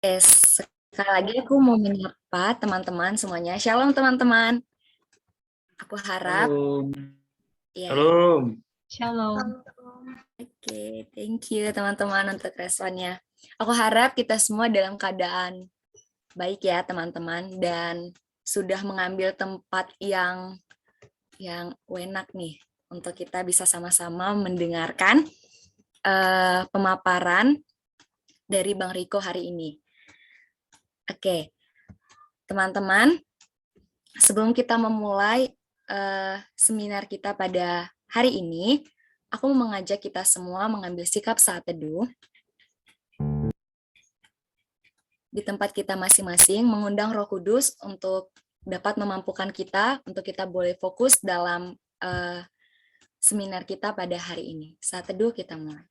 Sekali lagi aku mau menyapa teman-teman semuanya. Shalom teman-teman. Aku harap Halo, ya. halo. Shalom. Oke, thank you teman-teman untuk responnya. Aku harap kita semua dalam keadaan baik ya teman-teman dan sudah mengambil tempat yang enak nih untuk kita bisa sama-sama mendengarkan pemaparan dari Bang Riko hari ini. Oke, teman-teman, sebelum kita memulai seminar kita pada hari ini, aku mau mengajak kita semua mengambil sikap saat teduh di tempat kita masing-masing, mengundang Roh Kudus untuk dapat memampukan kita untuk kita boleh fokus dalam seminar kita pada hari ini. Saat teduh kita mulai.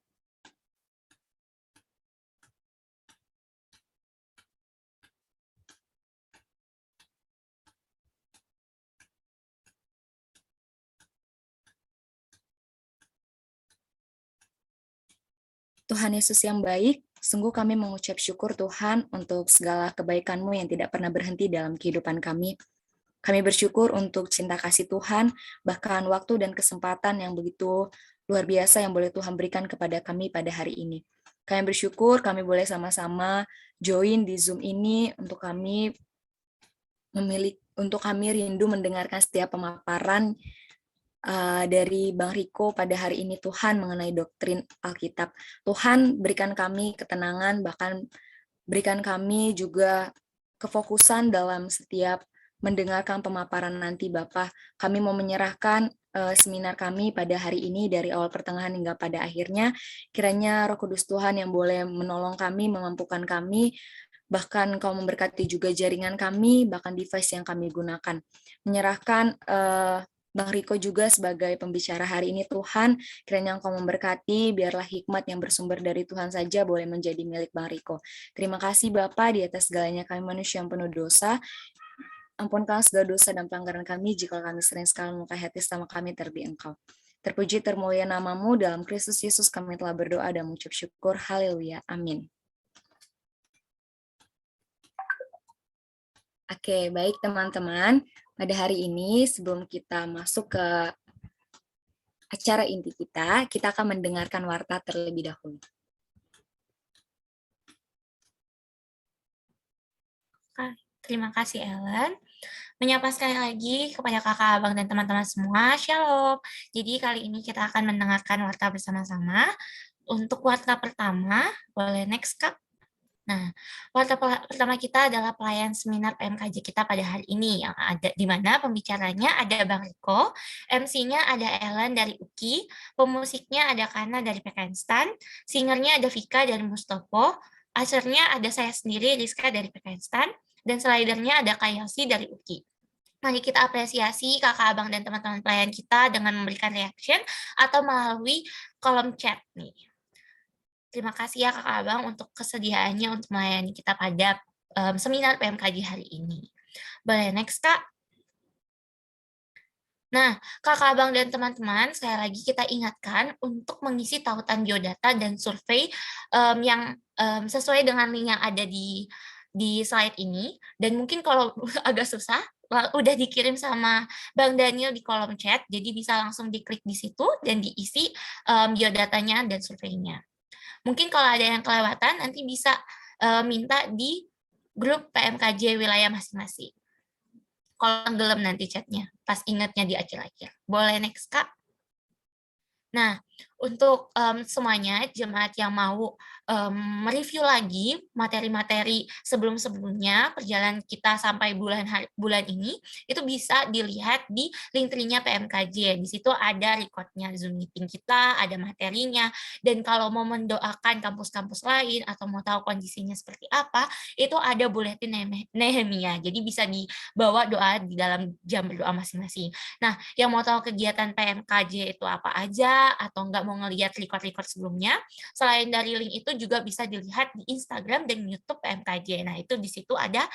Tuhan Yesus yang baik, sungguh kami mengucap syukur Tuhan untuk segala kebaikan-Mu yang tidak pernah berhenti dalam kehidupan kami. Kami bersyukur untuk cinta kasih Tuhan, bahkan waktu dan kesempatan yang begitu luar biasa yang boleh Tuhan berikan kepada kami pada hari ini. Kami bersyukur kami boleh sama-sama join di Zoom ini untuk kami rindu mendengarkan setiap pemaparan dari Bang Riko pada hari ini Tuhan mengenai doktrin Alkitab. Tuhan berikan kami ketenangan, bahkan berikan kami juga kefokusan dalam setiap mendengarkan pemaparan nanti Bapak. Kami mau menyerahkan seminar kami pada hari ini dari awal pertengahan hingga pada akhirnya. Kiranya Roh Kudus Tuhan yang boleh menolong kami, memampukan kami, bahkan Kau memberkati juga jaringan kami, bahkan device yang kami gunakan. Menyerahkan Bang Riko juga sebagai pembicara hari ini Tuhan, kiranya Engkau memberkati, biarlah hikmat yang bersumber dari Tuhan saja boleh menjadi milik Bang Riko. Terima kasih Bapak, di atas segalanya kami manusia yang penuh dosa, ampunkan segala dosa dan pelanggaran kami jika kami sering sekali melukai hati sama kami terlebih Engkau. Terpuji termulia namamu, dalam Kristus Yesus kami telah berdoa dan mengucap syukur, haleluya, amin. Oke, baik teman-teman. Pada hari ini, sebelum kita masuk ke acara inti kita akan mendengarkan warta terlebih dahulu. Terima kasih Ellen. Menyapa sekali lagi kepada kakak, abang, dan teman-teman semua. Shalom. Jadi kali ini kita akan mendengarkan warta bersama-sama. Untuk warta pertama, boleh next Kak. Nah, warta pertama kita adalah pelayan seminar PMKJ kita pada hari ini yang ada di mana pembicaranya ada Bang Riko, MC-nya ada Ellen dari UKI, pemusiknya ada Kana dari Pekenstan, singernya ada Vika dari Mustopo, asernya ada saya sendiri Rizka dari Pekenstan, dan slidernya ada Kayasi dari UKI. Mari kita apresiasi kakak abang dan teman-teman pelayan kita dengan memberikan reaction atau melalui kolom chat nih. Terima kasih ya kakak abang untuk kesediaannya untuk melayani kita pada seminar PMKJ hari ini. Boleh next kak? Nah, kakak abang dan teman-teman, saya lagi kita ingatkan untuk mengisi tautan biodata dan survei yang sesuai dengan link yang ada di slide ini. Dan mungkin kalau agak susah, udah dikirim sama Bang Daniel di kolom chat, jadi bisa langsung diklik di situ dan diisi biodatanya dan surveinya. Mungkin kalau ada yang kelewatan, nanti bisa minta di grup PMKJ wilayah masing-masing. Kalau tenggelam nanti chatnya, pas ingatnya di akhir-akhir. Boleh next, Kak? Nah, untuk semuanya, jemaat yang mau mereview lagi materi-materi sebelum-sebelumnya, perjalanan kita sampai bulan ini, itu bisa dilihat di link tree-nya PMKJ. Di situ ada record-nya Zoom meeting kita, ada materinya, dan kalau mau mendoakan kampus-kampus lain, atau mau tahu kondisinya seperti apa, itu ada buletin Nehemia. Jadi bisa dibawa doa di dalam jam berdoa masing-masing. Nah, yang mau tahu kegiatan PMKJ itu apa aja, atau nggak mau ngelihat record-record sebelumnya, selain dari link itu juga bisa dilihat di Instagram dan YouTube PMKJ. Nah, itu di situ ada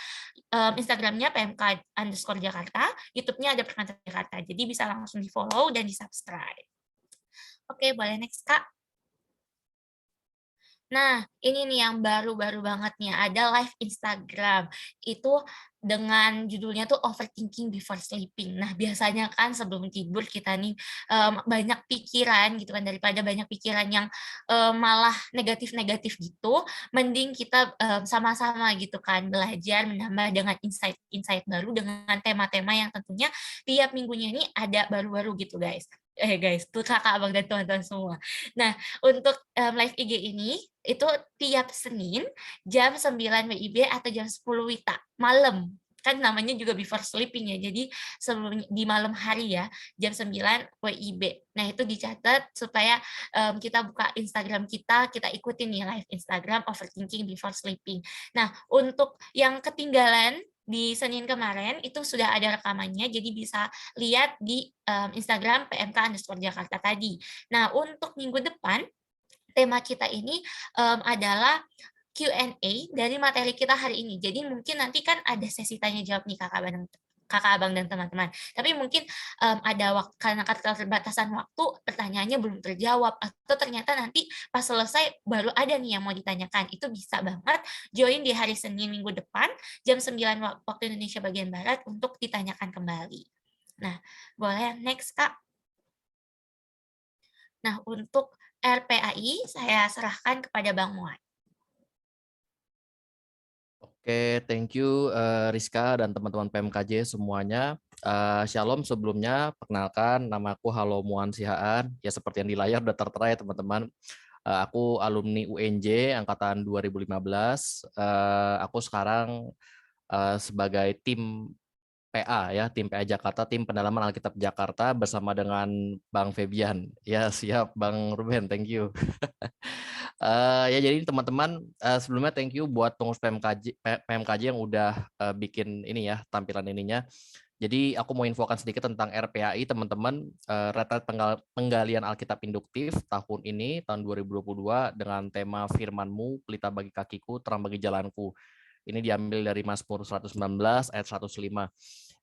Instagramnya PMK_Jakarta, YouTube-nya ada Perkantas Jakarta. Jadi bisa langsung di-follow dan di-subscribe. Oke, boleh next, Kak. Nah, ini nih yang baru-baru banget nih, ada live Instagram. Itu dengan judulnya tuh Overthinking Before Sleeping. Nah, biasanya kan sebelum tidur kita nih, banyak pikiran gitu kan, daripada banyak pikiran yang, malah negatif-negatif gitu, mending kita, sama-sama gitu kan belajar menambah dengan insight-insight baru dengan tema-tema yang tentunya tiap minggunya ini ada baru-baru gitu, guys. Guys, tuh Kakak, Abang, dan teman-teman semua. Nah, untuk, live IG ini, itu tiap Senin jam 9 WIB atau jam 10 WITA, malam. Kan namanya juga before sleeping ya, jadi sebelum di malam hari ya, jam 9 WIB. Nah, itu dicatat supaya, kita buka Instagram kita, kita ikutin nih live Instagram Overthinking Before Sleeping. Nah, untuk yang ketinggalan di Senin kemarin, itu sudah ada rekamannya, jadi bisa lihat di, Instagram PMK_Jakarta tadi. Nah, untuk minggu depan tema kita ini, adalah Q&A dari materi kita hari ini. Jadi mungkin nanti kan ada sesi tanya jawab nih Kakak, Abang, dan teman-teman. Tapi mungkin, karena keterbatasan waktu, pertanyaannya belum terjawab atau ternyata nanti pas selesai baru ada nih yang mau ditanyakan. Itu bisa banget join di hari Senin minggu depan jam 9 waktu Indonesia bagian barat untuk ditanyakan kembali. Nah, boleh next, Kak. Nah, untuk RPAI saya serahkan kepada Bang Muad. Oke, thank you Rizka dan teman-teman PMKJ semuanya. Shalom sebelumnya, perkenalkan namaku Halo Muan Sihaan. Ya seperti yang di layar udah tertera ya teman-teman. Aku alumni UNJ angkatan 2015. Aku sekarang sebagai tim PA ya, tim PA Jakarta, tim pendalaman Alkitab Jakarta bersama dengan Bang Febian. Ya siap Bang Ruben, thank you. Ya jadi teman-teman sebelumnya thank you buat pengurus PMKJ yang udah bikin ini ya tampilan ininya. Jadi aku mau infokan sedikit tentang RPAI teman-teman, retret penggalian Alkitab induktif tahun ini tahun 2022 dengan tema Firman-Mu, pelita bagi kakiku, terang bagi jalanku. Ini diambil dari Mazmur 119 ayat 105.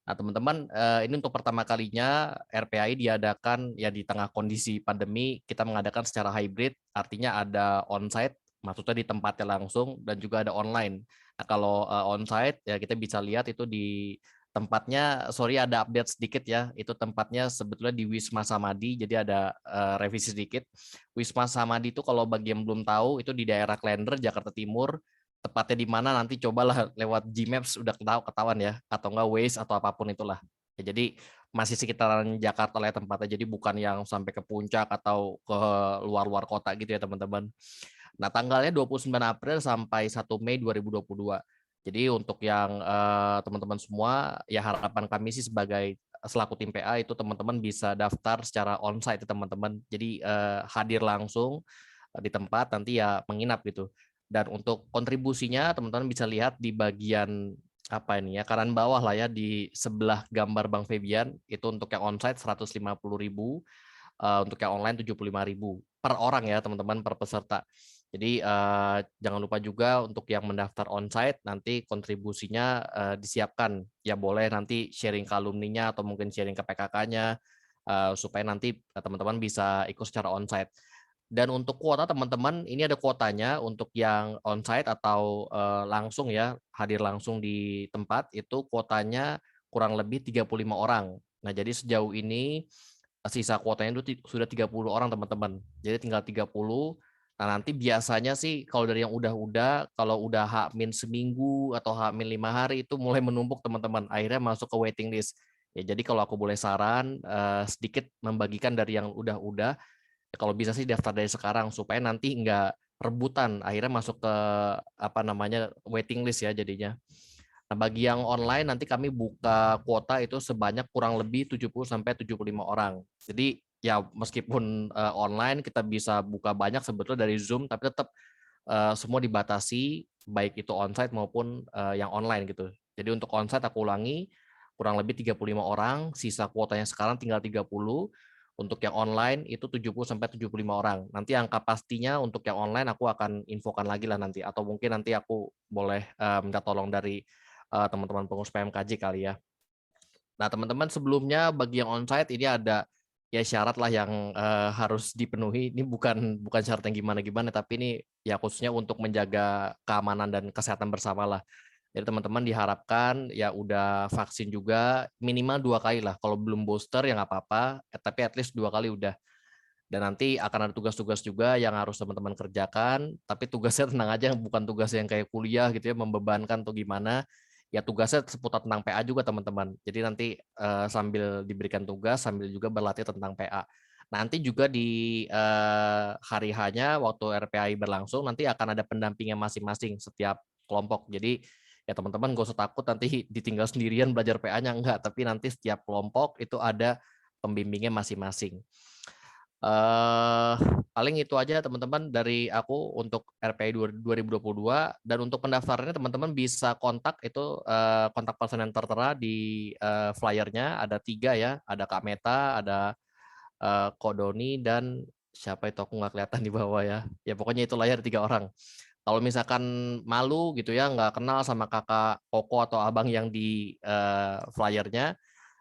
Nah, teman-teman, ini untuk pertama kalinya RPAI diadakan ya di tengah kondisi pandemi, kita mengadakan secara hybrid, artinya ada onsite, maksudnya di tempatnya langsung, dan juga ada online. Nah, kalau onsite ya kita bisa lihat itu di tempatnya, sorry ada update sedikit ya, itu tempatnya sebetulnya di Wisma Samadi, jadi ada revisi sedikit. Wisma Samadi itu kalau bagi yang belum tahu, itu di daerah Klender, Jakarta Timur, tepatnya di mana nanti cobalah lewat Gmaps udah ketahuan ya, atau enggak Waze atau apapun itulah. Ya, jadi masih sekitaran Jakarta lah ya tempatnya, jadi bukan yang sampai ke puncak atau ke luar-luar kota gitu ya teman-teman. Nah tanggalnya 29 April sampai 1 Mei 2022. Jadi untuk yang teman-teman semua, ya harapan kami sih sebagai selaku tim PA itu teman-teman bisa daftar secara onsite teman-teman. Jadi hadir langsung di tempat, nanti ya menginap gitu. Dan untuk kontribusinya teman-teman bisa lihat di bagian apa ini ya, kanan bawah lah ya, di sebelah gambar Bang Febian, itu untuk yang onsite 150.000, untuk yang online 75.000 per orang ya teman-teman, per peserta. Jadi jangan lupa juga untuk yang mendaftar onsite nanti kontribusinya disiapkan ya, boleh nanti sharing ke alumninya atau mungkin sharing ke PKK-nya supaya nanti teman-teman bisa ikut secara onsite. Dan untuk kuota teman-teman, ini ada kuotanya untuk yang onsite atau langsung ya, hadir langsung di tempat, itu kuotanya kurang lebih 35 orang. Nah, jadi sejauh ini sisa kuotanya itu sudah 30 orang teman-teman. Jadi tinggal 30. Nah, nanti biasanya sih kalau dari yang udah kalau udah H-min seminggu atau H-min 5 hari itu mulai menumpuk teman-teman. Akhirnya masuk ke waiting list. Ya, jadi kalau aku boleh saran sedikit membagikan dari yang udah, kalau bisa sih daftar dari sekarang supaya nanti nggak rebutan akhirnya masuk ke apa namanya waiting list ya jadinya. Nah, bagi yang online nanti kami buka kuota itu sebanyak kurang lebih 70 sampai 75 orang. Jadi ya meskipun online kita bisa buka banyak sebetulnya dari Zoom, tapi tetap semua dibatasi baik itu onsite maupun yang online gitu. Jadi untuk onsite aku ulangi kurang lebih 35 orang, sisa kuotanya sekarang tinggal 30. Untuk yang online itu 70 sampai 75 orang. Nanti angka pastinya untuk yang online aku akan infokan lagi lah nanti, atau mungkin nanti aku boleh minta tolong dari teman-teman pengurus PMKJ kali ya. Nah teman-teman sebelumnya bagi yang onsite ini ada ya syarat lah yang harus dipenuhi. Ini bukan syarat yang gimana-gimana, tapi ini ya khususnya untuk menjaga keamanan dan kesehatan bersama lah. Jadi teman-teman diharapkan ya udah vaksin juga minimal 2 kali lah. Kalau belum booster ya nggak apa-apa, tapi at least 2 kali udah. Dan nanti akan ada tugas-tugas juga yang harus teman-teman kerjakan, tapi tugasnya tenang aja, bukan tugas yang kayak kuliah gitu ya, membebankan atau gimana. Ya tugasnya seputar tentang PA juga teman-teman. Jadi nanti sambil diberikan tugas, sambil juga berlatih tentang PA. Nanti juga di hari H-nya waktu RPAI berlangsung, nanti akan ada pendampingnya masing-masing setiap kelompok. Jadi ya teman-teman gak usah takut nanti ditinggal sendirian belajar PA-nya, enggak. Tapi nanti setiap kelompok itu ada pembimbingnya masing-masing. Paling itu aja teman-teman dari aku untuk RPI 2022, dan untuk pendaftarannya teman-teman bisa kontak itu kontak person yang tertera di flyernya, ada 3 ya, ada Kak Meta, ada Ko Doni, dan siapa itu aku nggak kelihatan di bawah ya. Ya pokoknya itu layar 3 orang. Kalau misalkan malu gitu ya, nggak kenal sama kakak Koko atau abang yang di flyernya,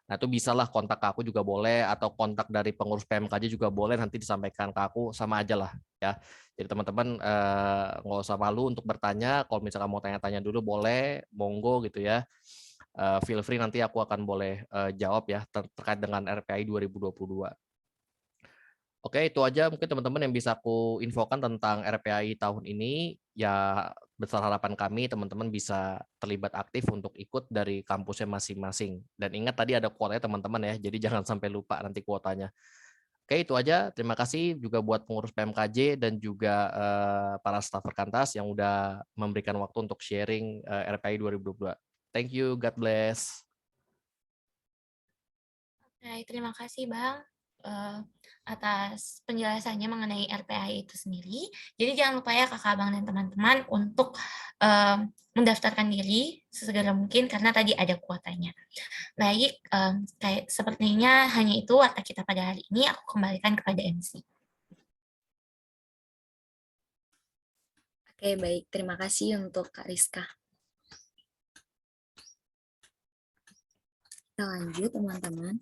nah itu bisalah kontak ke aku juga boleh, atau kontak dari pengurus PMKJ juga boleh, nanti disampaikan ke aku, sama aja lah ya. Jadi teman-teman nggak usah malu untuk bertanya. Kalau misalkan mau tanya-tanya dulu boleh, monggo gitu ya. Feel free, nanti aku akan boleh jawab ya terkait dengan RPI 2022. Oke, itu aja mungkin teman-teman yang bisa aku infokan tentang RPAI tahun ini. Ya, besar harapan kami teman-teman bisa terlibat aktif untuk ikut dari kampusnya masing-masing. Dan ingat tadi ada kuotanya teman-teman ya, jadi jangan sampai lupa nanti kuotanya. Oke, itu aja. Terima kasih juga buat pengurus PMKJ dan juga para staf Perkantas yang udah memberikan waktu untuk sharing RPAI 2022. Thank you, God bless. Baik, terima kasih Bang atas penjelasannya mengenai RPAI itu sendiri. Jadi jangan lupa ya kakak abang dan teman-teman untuk mendaftarkan diri sesegera mungkin karena tadi ada kuotanya. Baik, kayak sepertinya hanya itu warta kita pada hari ini. Aku kembalikan kepada MC. Oke, baik. Terima kasih untuk Kak Rizka. Kita lanjut, teman-teman.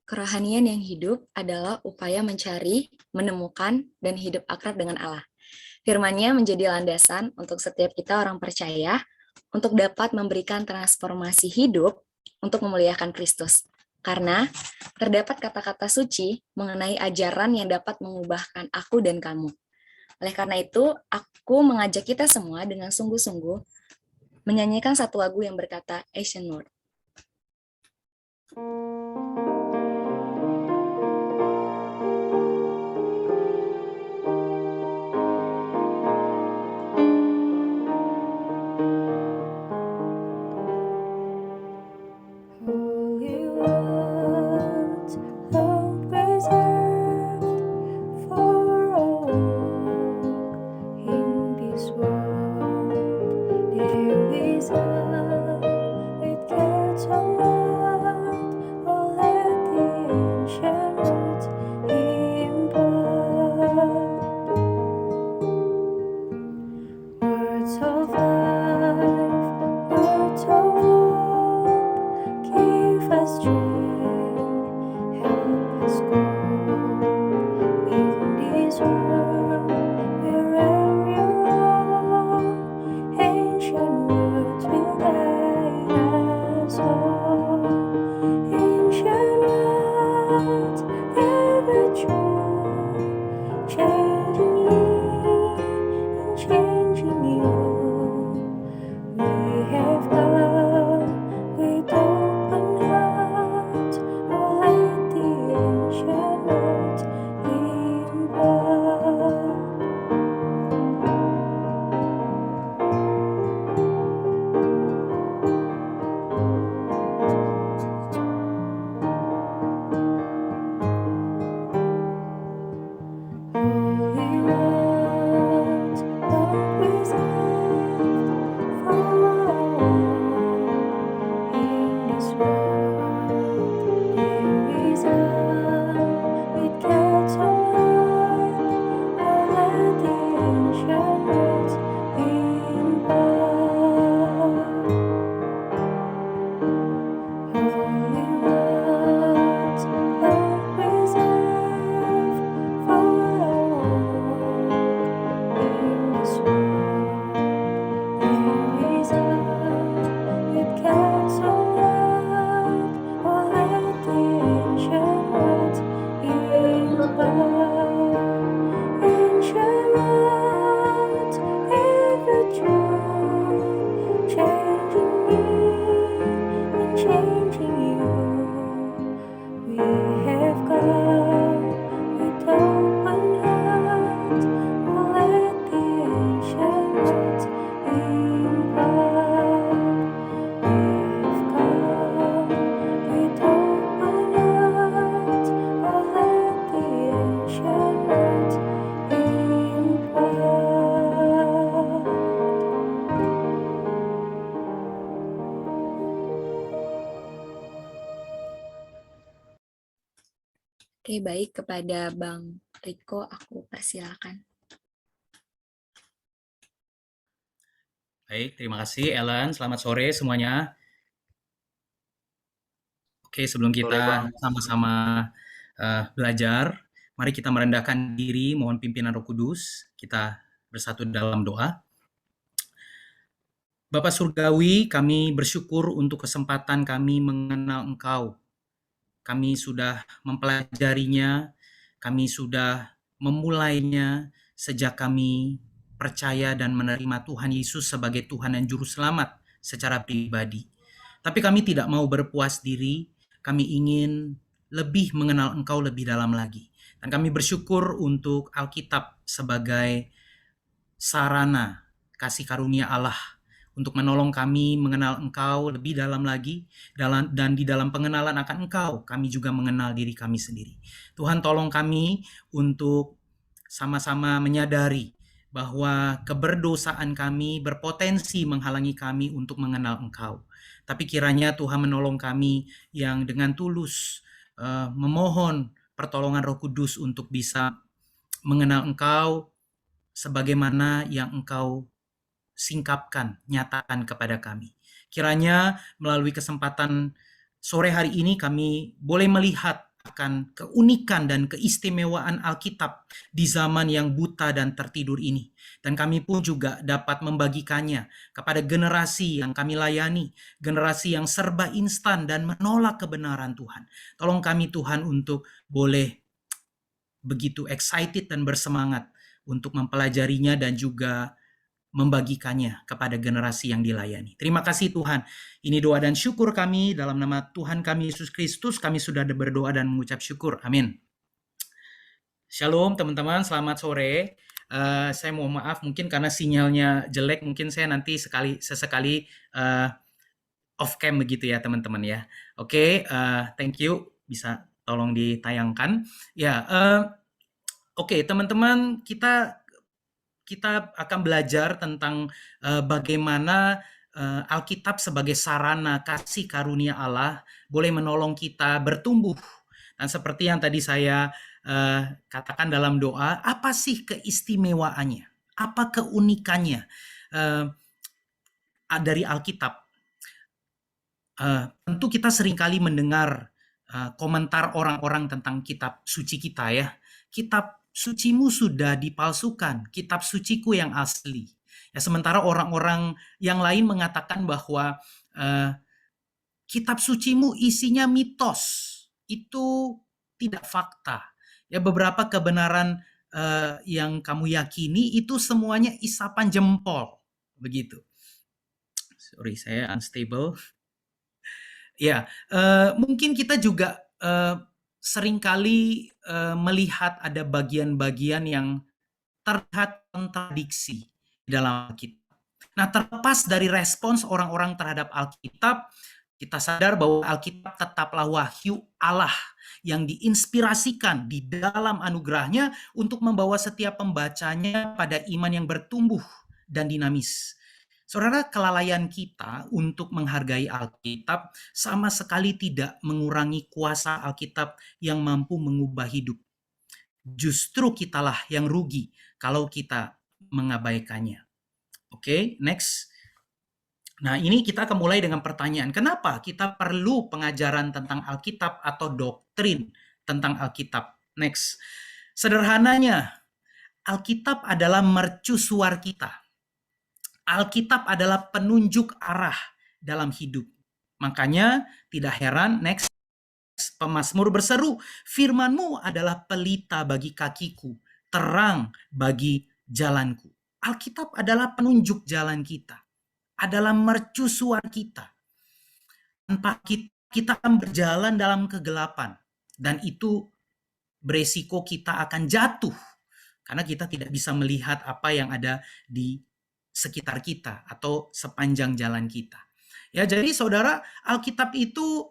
Kerohanian yang hidup adalah upaya mencari, menemukan, dan hidup akrab dengan Allah. Firman-Nya menjadi landasan untuk setiap kita orang percaya untuk dapat memberikan transformasi hidup untuk memuliakan Kristus. Karena terdapat kata-kata suci mengenai ajaran yang dapat mengubahkan aku dan kamu. Oleh karena itu, aku mengajak kita semua dengan sungguh-sungguh menyanyikan satu lagu yang berkata Asian Word. Changing you. Oke, baik, kepada Bang Riko aku persilakan. Baik, terima kasih Ellen. Selamat sore semuanya. Oke, sebelum kita sama-sama belajar, mari kita merendahkan diri, mohon pimpinan Roh Kudus. Kita bersatu dalam doa. Bapa Surgawi, kami bersyukur untuk kesempatan kami mengenal Engkau. Kami sudah mempelajarinya, kami sudah memulainya sejak kami percaya dan menerima Tuhan Yesus sebagai Tuhan dan Juru Selamat secara pribadi. Tapi kami tidak mau berpuas diri, kami ingin lebih mengenal Engkau lebih dalam lagi. Dan kami bersyukur untuk Alkitab sebagai sarana kasih karunia Allah untuk menolong kami mengenal Engkau lebih dalam lagi, dan di dalam pengenalan akan Engkau, kami juga mengenal diri kami sendiri. Tuhan tolong kami untuk sama-sama menyadari bahwa keberdosaan kami berpotensi menghalangi kami untuk mengenal Engkau. Tapi kiranya Tuhan menolong kami yang dengan tulus memohon pertolongan Roh Kudus untuk bisa mengenal Engkau sebagaimana yang Engkau singkapkan, nyatakan kepada kami. Kiranya melalui kesempatan sore hari ini kami boleh melihat akan keunikan dan keistimewaan Alkitab di zaman yang buta dan tertidur ini. Dan kami pun juga dapat membagikannya kepada generasi yang kami layani, generasi yang serba instan dan menolak kebenaran Tuhan. Tolong kami Tuhan untuk boleh begitu excited dan bersemangat untuk mempelajarinya dan juga membagikannya kepada generasi yang dilayani. Terima kasih Tuhan. Ini doa dan syukur kami dalam nama Tuhan kami Yesus Kristus. Kami sudah berdoa dan mengucap syukur. Amin. Shalom teman-teman, selamat sore. Saya mohon maaf mungkin karena sinyalnya jelek, mungkin saya nanti sesekali off cam begitu ya teman-teman ya. Oke, thank you. Bisa tolong ditayangkan. Ya, oke teman-teman, kita akan belajar tentang bagaimana Alkitab sebagai sarana kasih karunia Allah boleh menolong kita bertumbuh. Dan seperti yang tadi saya katakan dalam doa, apa sih keistimewaannya? Apa keunikannya dari Alkitab? Tentu kita seringkali mendengar komentar orang-orang tentang kitab suci kita ya. Kitab sucimu sudah dipalsukan, kitab suciku yang asli. Ya, sementara orang-orang yang lain mengatakan bahwa kitab sucimu isinya mitos, itu tidak fakta. Ya, beberapa kebenaran yang kamu yakini itu semuanya isapan jempol, begitu. Sorry, saya unstable. Ya, mungkin kita juga seringkali melihat ada bagian-bagian yang terlihat kontradiksi dalam Alkitab. Nah, terlepas dari respons orang-orang terhadap Alkitab, kita sadar bahwa Alkitab tetaplah wahyu Allah yang diinspirasikan di dalam anugerahnya untuk membawa setiap pembacanya pada iman yang bertumbuh dan dinamis. Saudara, kelalaian kita untuk menghargai Alkitab sama sekali tidak mengurangi kuasa Alkitab yang mampu mengubah hidup. Justru kitalah yang rugi kalau kita mengabaikannya. Oke, next. Nah, ini kita akan mulai dengan pertanyaan, kenapa kita perlu pengajaran tentang Alkitab atau doktrin tentang Alkitab? Next. Sederhananya, Alkitab adalah mercusuar kita. Alkitab adalah penunjuk arah dalam hidup. Makanya tidak heran, next, pemazmur berseru, firman-Mu adalah pelita bagi kakiku, terang bagi jalanku. Alkitab adalah penunjuk jalan kita, adalah mercusuar kita. Tanpa kita akan berjalan dalam kegelapan, dan itu beresiko kita akan jatuh, karena kita tidak bisa melihat apa yang ada di sekitar kita atau sepanjang jalan kita. Ya, jadi saudara, Alkitab itu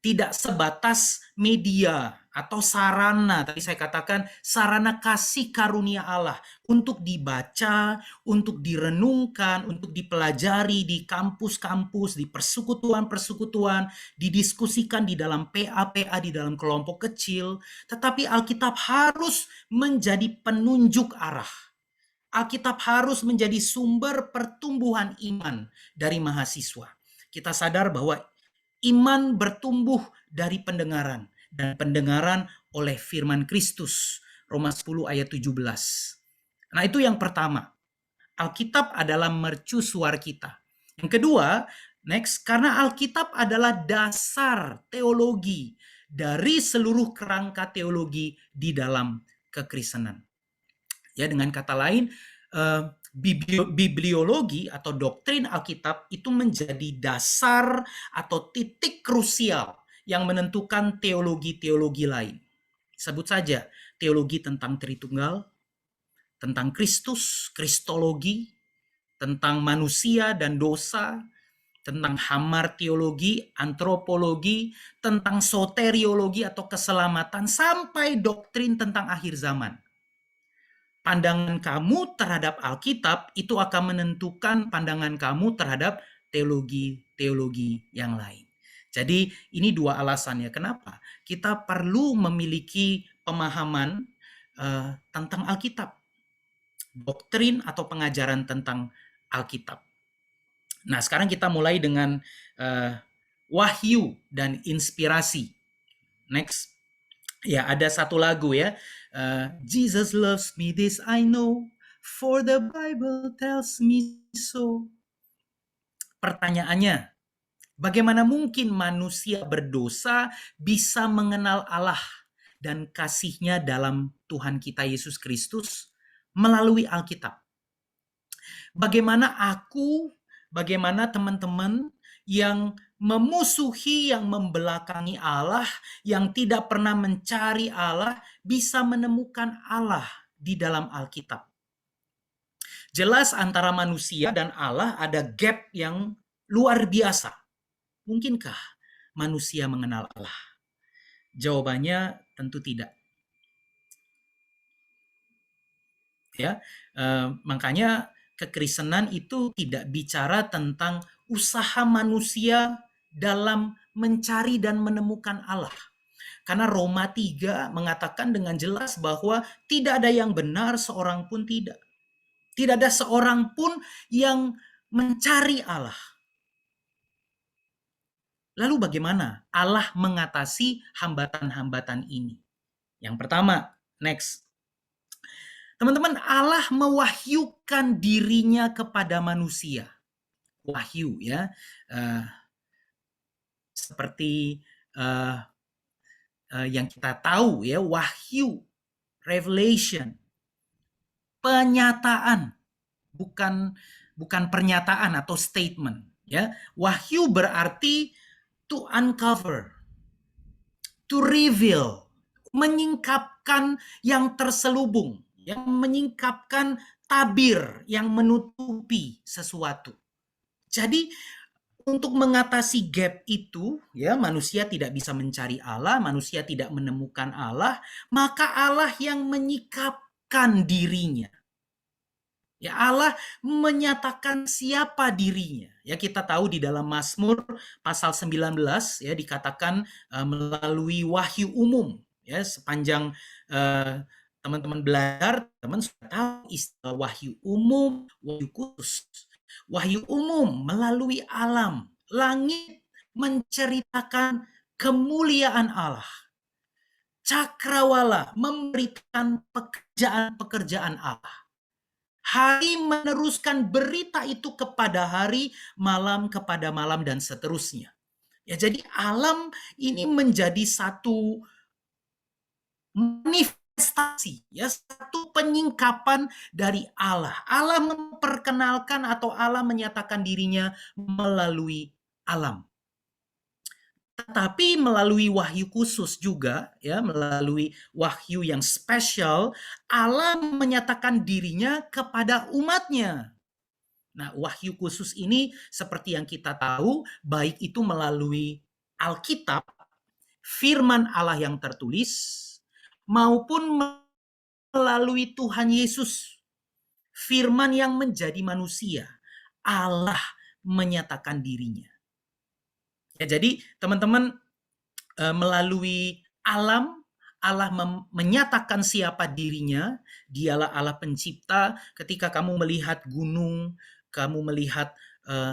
tidak sebatas media atau sarana. Tadi saya katakan sarana kasih karunia Allah untuk dibaca, untuk direnungkan, untuk dipelajari di kampus-kampus, di persekutuan-persekutuan, didiskusikan di dalam PA-PA, di dalam kelompok kecil. Tetapi Alkitab harus menjadi penunjuk arah. Alkitab harus menjadi sumber pertumbuhan iman dari mahasiswa. Kita sadar bahwa iman bertumbuh dari pendengaran, dan pendengaran oleh firman Kristus. Roma 10 ayat 17. Nah, itu yang pertama. Alkitab adalah mercusuar kita. Yang kedua, next, karena Alkitab adalah dasar teologi dari seluruh kerangka teologi di dalam kekristenan. Ya, dengan kata lain, bibliologi atau doktrin Alkitab itu menjadi dasar atau titik krusial yang menentukan teologi-teologi lain. Sebut saja teologi tentang Tritunggal, tentang Kristus, kristologi, tentang manusia dan dosa, tentang hamar teologi, antropologi, tentang soteriologi atau keselamatan, sampai doktrin tentang akhir zaman. Pandangan kamu terhadap Alkitab itu akan menentukan pandangan kamu terhadap teologi-teologi yang lain. Jadi ini dua alasannya kenapa kita perlu memiliki pemahaman tentang Alkitab, doktrin atau pengajaran tentang Alkitab. Nah, sekarang kita mulai dengan wahyu dan inspirasi. Next. Ya, ada satu lagu ya. Jesus loves me, this I know, for the Bible tells me so. Pertanyaannya, bagaimana mungkin manusia berdosa bisa mengenal Allah dan kasih-Nya dalam Tuhan kita Yesus Kristus melalui Alkitab? Bagaimana teman-teman yang memusuhi, yang membelakangi Allah, yang tidak pernah mencari Allah, bisa menemukan Allah di dalam Alkitab? Jelas antara manusia dan Allah ada gap yang luar biasa. Mungkinkah manusia mengenal Allah? Jawabannya tentu tidak. Ya, makanya kekristenan itu tidak bicara tentang usaha manusia dalam mencari dan menemukan Allah. Karena Roma 3 mengatakan dengan jelas bahwa tidak ada yang benar, seorang pun tidak. Tidak ada seorang pun yang mencari Allah. Lalu bagaimana Allah mengatasi hambatan-hambatan ini? Yang pertama, next. Teman-teman, Allah mewahyukan dirinya kepada manusia. Wahyu ya, seperti yang kita tahu ya, wahyu, revelation, penyataan, bukan pernyataan atau statement ya. Wahyu berarti to uncover, to reveal, menyingkapkan yang terselubung, yang menyingkapkan tabir yang menutupi sesuatu. Jadi untuk mengatasi gap itu, ya, manusia tidak bisa mencari Allah, manusia tidak menemukan Allah, maka Allah yang menyikapkan dirinya. Ya, Allah menyatakan siapa dirinya. Ya, kita tahu di dalam Mazmur pasal 19 ya dikatakan melalui wahyu umum. Ya, sepanjang teman-teman belajar, teman sudah tahu istilah wahyu umum, wahyu khusus. Wahyu umum melalui alam, langit menceritakan kemuliaan Allah. Cakrawala memberikan pekerjaan-pekerjaan Allah. Hari meneruskan berita itu kepada hari, malam kepada malam, dan seterusnya. Ya, jadi alam ini menjadi satu manifestasi, ya, satu penyingkapan dari Allah. Allah memperkenalkan atau Allah menyatakan dirinya melalui alam. Tetapi melalui wahyu khusus juga, ya, melalui wahyu yang spesial, Allah menyatakan dirinya kepada umatnya. Nah, wahyu khusus ini seperti yang kita tahu, baik itu melalui Alkitab firman Allah yang tertulis maupun melalui Tuhan Yesus, firman yang menjadi manusia, Allah menyatakan dirinya. Ya, jadi teman-teman, melalui alam, Allah menyatakan siapa dirinya. Dialah Allah pencipta. Ketika kamu melihat gunung, kamu melihat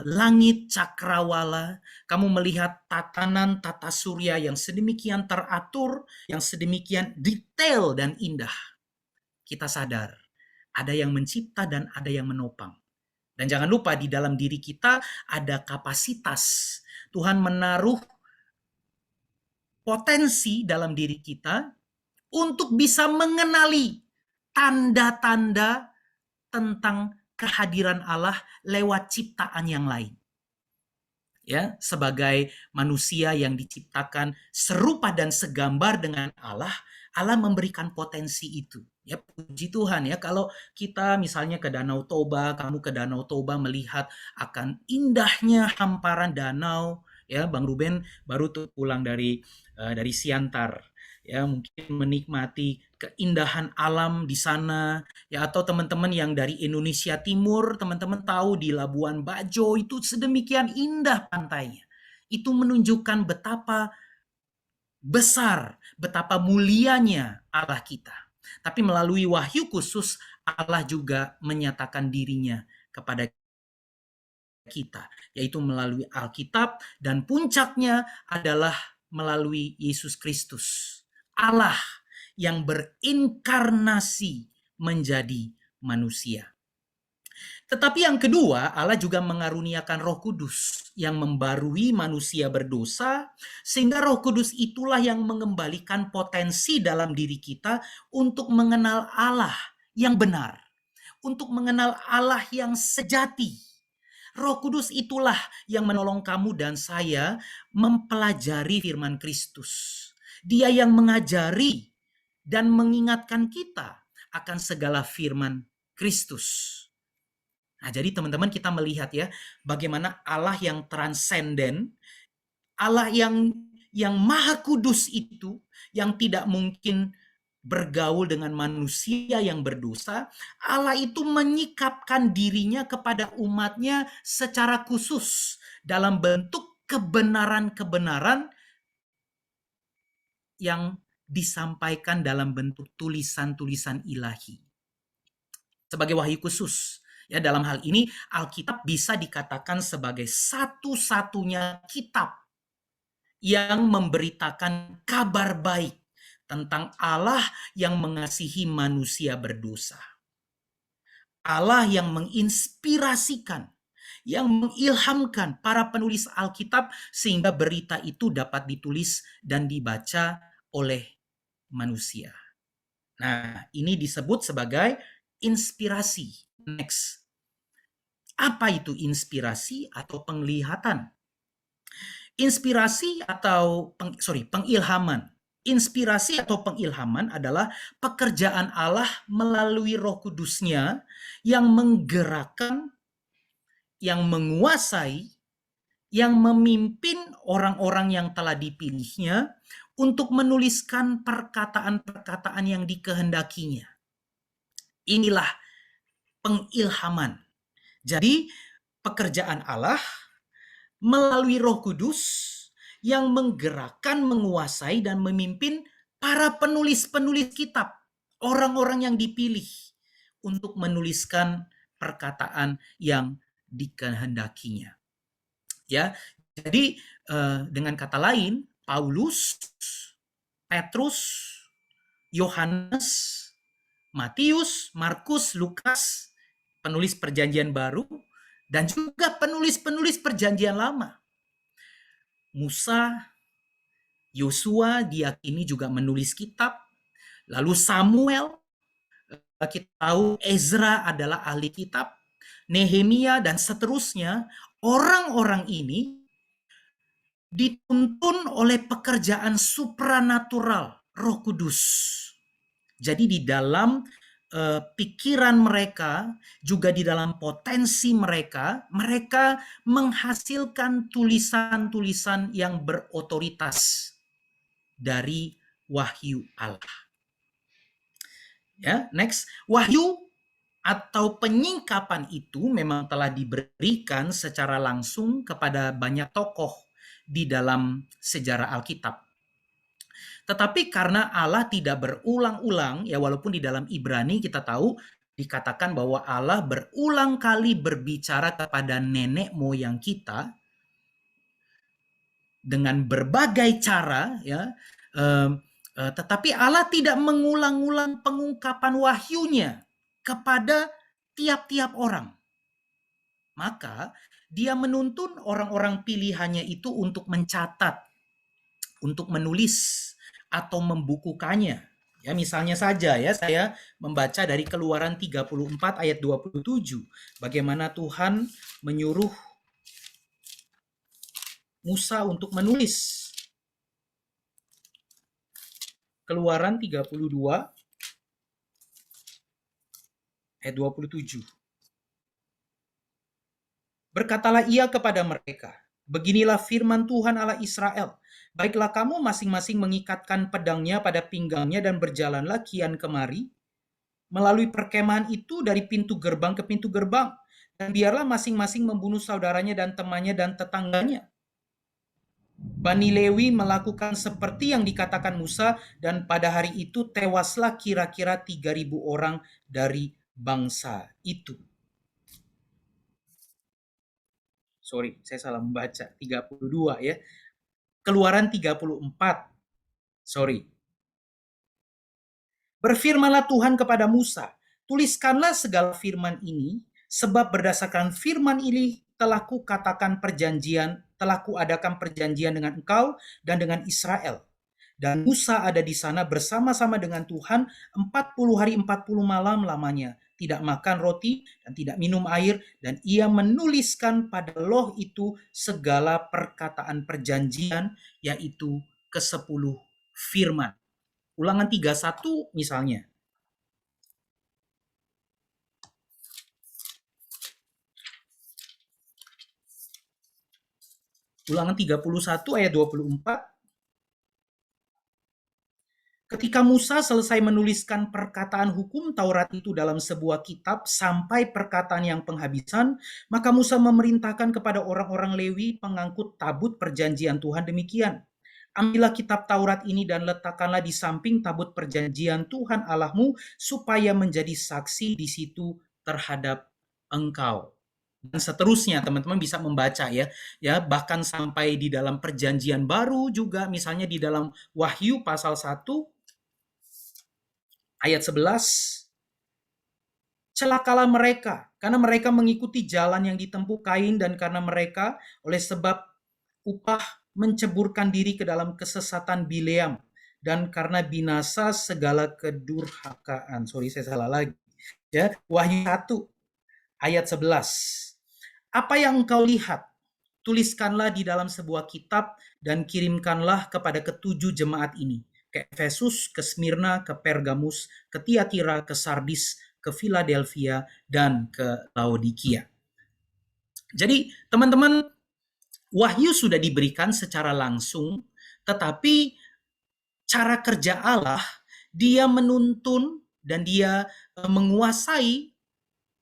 langit cakrawala, kamu melihat tatanan tata surya yang sedemikian teratur, yang sedemikian detail dan indah, kita sadar ada yang mencipta dan ada yang menopang. Dan jangan lupa, di dalam diri kita ada kapasitas. Tuhan menaruh potensi dalam diri kita untuk bisa mengenali tanda-tanda tentang kehadiran Allah lewat ciptaan yang lain. Ya, sebagai manusia yang diciptakan serupa dan segambar dengan Allah, Allah memberikan potensi itu. Ya, puji Tuhan ya, kalau kita misalnya ke Danau Toba, kamu ke Danau Toba melihat akan indahnya hamparan danau, ya, Bang Ruben baru tuh pulang dari Siantar, ya, mungkin menikmati keindahan alam di sana, ya, atau teman-teman yang dari Indonesia Timur, teman-teman tahu di Labuan Bajo itu sedemikian indah pantainya. Itu menunjukkan betapa besar, betapa mulianya Allah kita. Tapi melalui wahyu khusus, Allah juga menyatakan dirinya kepada kita, yaitu melalui Alkitab, dan puncaknya adalah melalui Yesus Kristus, Allah yang berinkarnasi menjadi manusia. Tetapi yang kedua, Allah juga mengaruniakan Roh Kudus yang membarui manusia berdosa, sehingga Roh Kudus itulah yang mengembalikan potensi dalam diri kita untuk mengenal Allah yang benar, untuk mengenal Allah yang sejati. Roh Kudus itulah yang menolong kamu dan saya mempelajari firman Kristus. Dia yang mengajari dan mengingatkan kita akan segala firman Kristus. Nah, jadi teman-teman, kita melihat ya bagaimana Allah yang transenden, Allah yang maha kudus itu, yang tidak mungkin bergaul dengan manusia yang berdosa, Allah itu menyikapkan dirinya kepada umatnya secara khusus dalam bentuk kebenaran-kebenaran yang disampaikan dalam bentuk tulisan-tulisan ilahi sebagai wahyu khusus. Ya, dalam hal ini Alkitab bisa dikatakan sebagai satu-satunya kitab yang memberitakan kabar baik tentang Allah yang mengasihi manusia berdosa. Allah yang menginspirasikan, yang mengilhamkan para penulis Alkitab sehingga berita itu dapat ditulis dan dibaca oleh manusia. Nah, ini disebut sebagai inspirasi. Next. Apa itu inspirasi atau penglihatan? Inspirasi atau pengilhaman. Inspirasi atau pengilhaman adalah pekerjaan Allah melalui Roh Kudus-Nya yang menggerakkan, yang menguasai, yang memimpin orang-orang yang telah dipilihnya untuk menuliskan perkataan-perkataan yang dikehendakinya. Inilah pengilhaman. Jadi pekerjaan Allah melalui Roh Kudus yang menggerakkan, menguasai, dan memimpin para penulis-penulis kitab, orang-orang yang dipilih untuk menuliskan perkataan yang dikehendakinya. Ya, jadi dengan kata lain, Paulus, Petrus, Yohanes, Matius, Markus, Lukas, penulis Perjanjian Baru, dan juga penulis-penulis Perjanjian Lama. Musa, Yosua diyakini juga menulis kitab. Lalu Samuel, kita tahu Ezra adalah ahli kitab. Nehemia dan seterusnya. Orang-orang ini dituntun oleh pekerjaan supranatural Roh Kudus. Jadi di dalam pikiran mereka, juga di dalam potensi mereka, mereka menghasilkan tulisan-tulisan yang berotoritas. dari wahyu Allah. Ya, next. Wahyu atau penyingkapan itu memang telah diberikan secara langsung kepada banyak tokoh di dalam sejarah Alkitab. Tetapi karena Allah tidak berulang-ulang, ya walaupun di dalam Ibrani kita tahu dikatakan bahwa Allah berulang kali berbicara kepada nenek moyang kita dengan berbagai cara, ya. Tetapi Allah tidak mengulang-ulang pengungkapan wahyunya kepada tiap-tiap orang. Maka dia menuntun orang-orang pilihannya itu untuk mencatat, untuk menulis atau membukukannya. Ya, misalnya saja ya, saya membaca dari Keluaran 34 ayat 27. Bagaimana Tuhan menyuruh Musa untuk menulis. Keluaran 32 ayat 27. Berkatalah ia kepada mereka, beginilah firman Tuhan Allah Israel. Baiklah kamu masing-masing mengikatkan pedangnya pada pinggangnya dan berjalanlah kian kemari melalui perkemahan itu dari pintu gerbang ke pintu gerbang. Dan biarlah masing-masing membunuh saudaranya dan temannya dan tetangganya. Bani Lewi melakukan seperti yang dikatakan Musa, dan pada hari itu tewaslah kira-kira 3.000 orang dari bangsa itu. Sorry, saya salah membaca. 32 ya. Keluaran 34. Sorry. Berfirmanlah Tuhan kepada Musa, tuliskanlah segala firman ini, sebab berdasarkan firman ini telah kuadakan perjanjian dengan engkau dan dengan Israel. Dan Musa ada di sana bersama-sama dengan Tuhan 40 hari 40 malam lamanya, tidak makan roti dan tidak minum air, dan ia menuliskan pada loh itu segala perkataan perjanjian, yaitu ke-10 firman. Ulangan 31 misalnya. Ulangan 31 ayat 24. Ketika Musa selesai menuliskan perkataan hukum Taurat itu dalam sebuah kitab sampai perkataan yang penghabisan, maka Musa memerintahkan kepada orang-orang Lewi pengangkut tabut perjanjian Tuhan demikian. Ambillah kitab Taurat ini dan letakkanlah di samping tabut perjanjian Tuhan Allahmu supaya menjadi saksi di situ terhadap engkau. Dan seterusnya teman-teman bisa membaca ya bahkan sampai di dalam perjanjian baru juga, misalnya di dalam Wahyu pasal 1 ayat 11. Celakalah mereka karena mereka mengikuti jalan yang ditempuh Kain, dan karena mereka oleh sebab upah menceburkan diri ke dalam kesesatan Bileam, dan karena binasa segala kedurhakaan. Sorry, saya salah lagi. Ya, Wahyu 1 ayat 11. Apa yang engkau lihat, tuliskanlah di dalam sebuah kitab dan kirimkanlah kepada ke-7 jemaat ini, ke Efesus, ke Smyrna, ke Pergamus, ke Tiatira, ke Sardis, ke Philadelphia, dan ke Laodikia. Jadi teman-teman, wahyu sudah diberikan secara langsung, tetapi cara kerja Allah, dia menuntun dan dia menguasai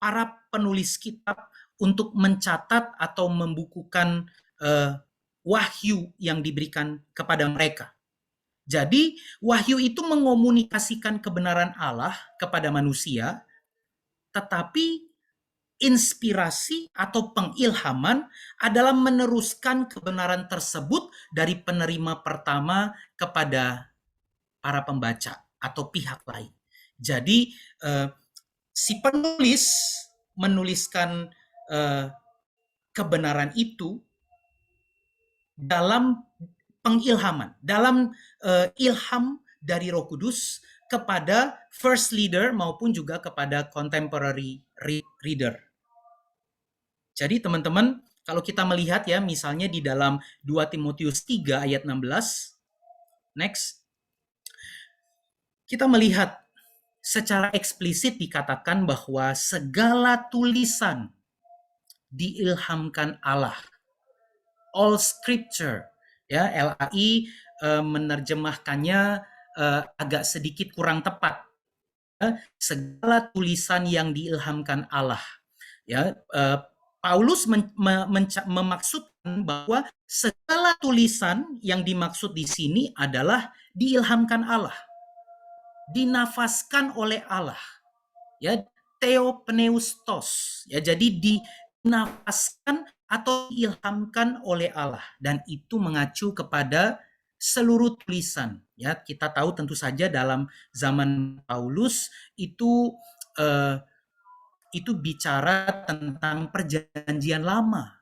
para penulis kitab untuk mencatat atau membukukan wahyu yang diberikan kepada mereka. Jadi wahyu itu mengomunikasikan kebenaran Allah kepada manusia, tetapi inspirasi atau pengilhaman adalah meneruskan kebenaran tersebut dari penerima pertama kepada para pembaca atau pihak lain. Jadi si penulis menuliskan kebenaran itu dalam pengilhaman, dalam ilham dari Roh Kudus kepada first leader maupun juga kepada contemporary reader. Jadi teman-teman, kalau kita melihat ya misalnya di dalam 2 Timotius 3 ayat 16, next, kita melihat secara eksplisit dikatakan bahwa segala tulisan diilhamkan Allah. All scripture Ya, LAI menerjemahkannya agak sedikit kurang tepat. Segala tulisan yang diilhamkan Allah. Ya, Paulus memaksudkan bahwa segala tulisan yang dimaksud di sini adalah diilhamkan Allah, dinafaskan oleh Allah. Ya, theopneustos. Ya, jadi dinafaskan atau diilhamkan oleh Allah, dan itu mengacu kepada seluruh tulisan. Ya, kita tahu tentu saja dalam zaman Paulus itu bicara tentang perjanjian lama.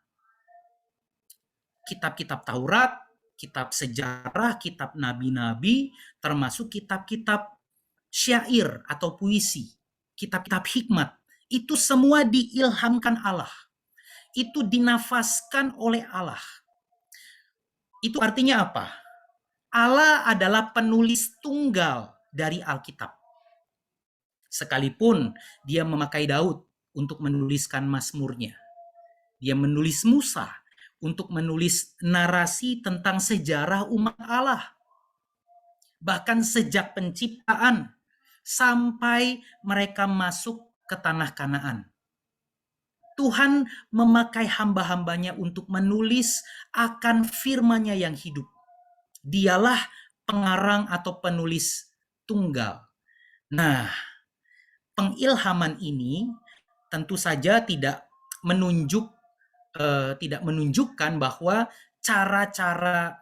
Kitab-kitab Taurat, kitab sejarah, kitab nabi-nabi, termasuk kitab-kitab syair atau puisi, kitab-kitab hikmat, itu semua diilhamkan Allah. Itu dinafaskan oleh Allah. Itu artinya apa? Allah adalah penulis tunggal dari Alkitab. Sekalipun dia memakai Daud untuk menuliskan Mazmurnya. Dia menulis Musa untuk menulis narasi tentang sejarah umat Allah. Bahkan sejak penciptaan sampai mereka masuk ke tanah Kanaan. Tuhan memakai hamba-hambanya untuk menulis akan firman-Nya yang hidup. Dialah pengarang atau penulis tunggal. Nah, pengilhaman ini tentu saja tidak menunjukkan bahwa cara-cara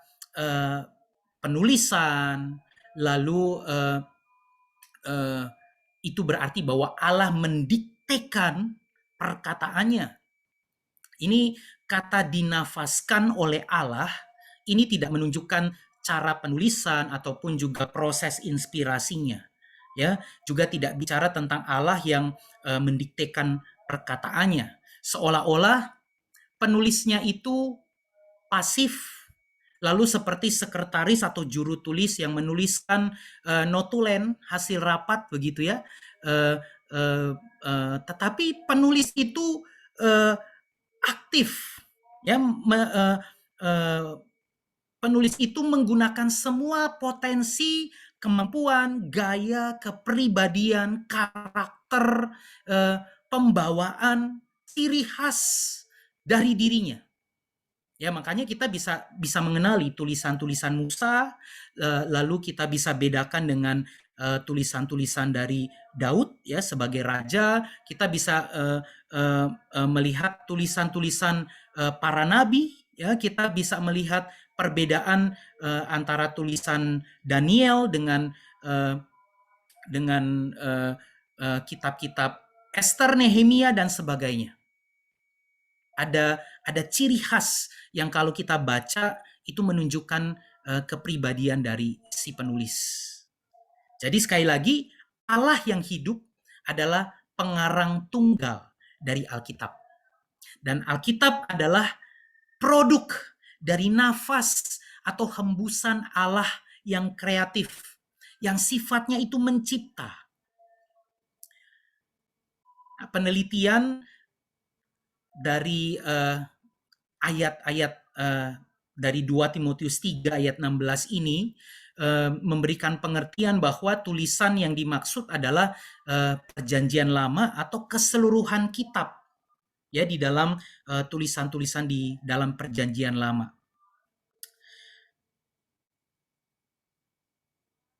penulisan lalu itu berarti bahwa Allah mendiktekan perkataannya. Ini kata dinafaskan oleh Allah, ini tidak menunjukkan cara penulisan ataupun juga proses inspirasinya. Ya, juga tidak bicara tentang Allah yang mendiktekan perkataannya. Seolah-olah penulisnya itu pasif, lalu seperti sekretaris atau juru tulis yang menuliskan notulen hasil rapat begitu ya. Tetapi penulis itu aktif, ya. Penulis itu menggunakan semua potensi, kemampuan, gaya, kepribadian, karakter, pembawaan, ciri khas dari dirinya. Ya, makanya kita bisa mengenali tulisan-tulisan Musa, lalu kita bisa bedakan dengan tulisan-tulisan dari Daud ya sebagai raja. Kita bisa melihat tulisan-tulisan para nabi, ya. Kita bisa melihat perbedaan antara tulisan Daniel dengan kitab-kitab Esther, Nehemia dan sebagainya. Ada ciri khas yang kalau kita baca itu menunjukkan kepribadian dari si penulis. Jadi sekali lagi, Allah yang hidup adalah pengarang tunggal dari Alkitab. Dan Alkitab adalah produk dari nafas atau hembusan Allah yang kreatif, yang sifatnya itu mencipta. Penelitian dari ayat-ayat dari 2 Timotius 3 ayat 16 ini memberikan pengertian bahwa tulisan yang dimaksud adalah perjanjian lama atau keseluruhan kitab ya di dalam tulisan-tulisan di dalam perjanjian lama.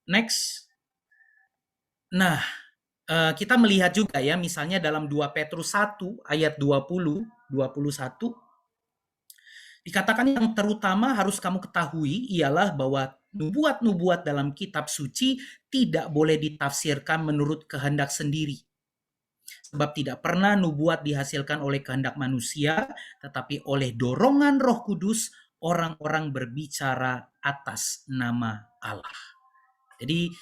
Next. Nah, kita melihat juga ya misalnya dalam 2 Petrus 1 ayat 21 dikatakan yang terutama harus kamu ketahui ialah bahwa nubuat-nubuat dalam kitab suci tidak boleh ditafsirkan menurut kehendak sendiri. Sebab tidak pernah nubuat dihasilkan oleh kehendak manusia, tetapi oleh dorongan Roh Kudus orang-orang berbicara atas nama Allah. Jadi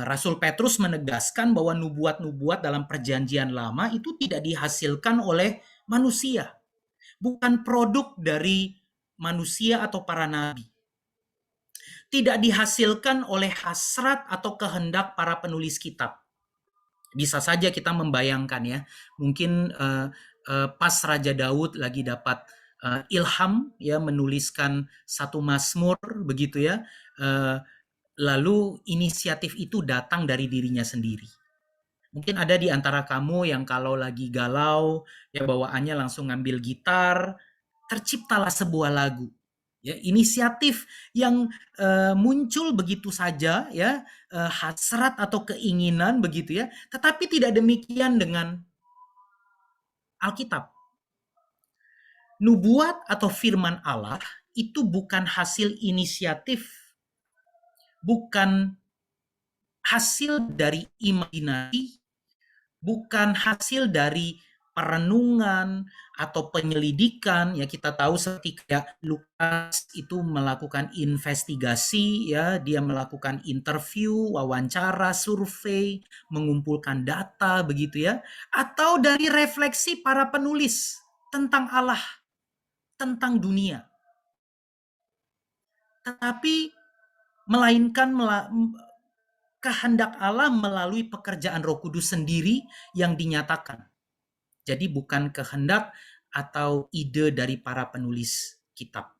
Rasul Petrus menegaskan bahwa nubuat-nubuat dalam perjanjian lama itu tidak dihasilkan oleh manusia. Bukan produk dari manusia atau para nabi. Tidak dihasilkan oleh hasrat atau kehendak para penulis kitab. Bisa saja kita membayangkan ya, mungkin pas Raja Daud lagi dapat ilham ya menuliskan satu Mazmur begitu ya. Lalu inisiatif itu datang dari dirinya sendiri. Mungkin ada di antara kamu yang kalau lagi galau ya bawaannya langsung ngambil gitar, terciptalah sebuah lagu. Ya, inisiatif yang muncul begitu saja ya, hasrat atau keinginan begitu ya. Tetapi tidak demikian dengan Alkitab. Nubuat atau firman Allah itu bukan hasil inisiatif, bukan hasil dari imajinasi, bukan hasil dari perenungan atau penyelidikan. Ya, kita tahu seperti kayak Lukas itu melakukan investigasi ya, dia melakukan interview, wawancara, survei, mengumpulkan data begitu ya, atau dari refleksi para penulis tentang Allah, tentang dunia. Tetapi melainkan kehendak Allah melalui pekerjaan Roh Kudus sendiri yang dinyatakan. Jadi bukan kehendak atau ide dari para penulis kitab.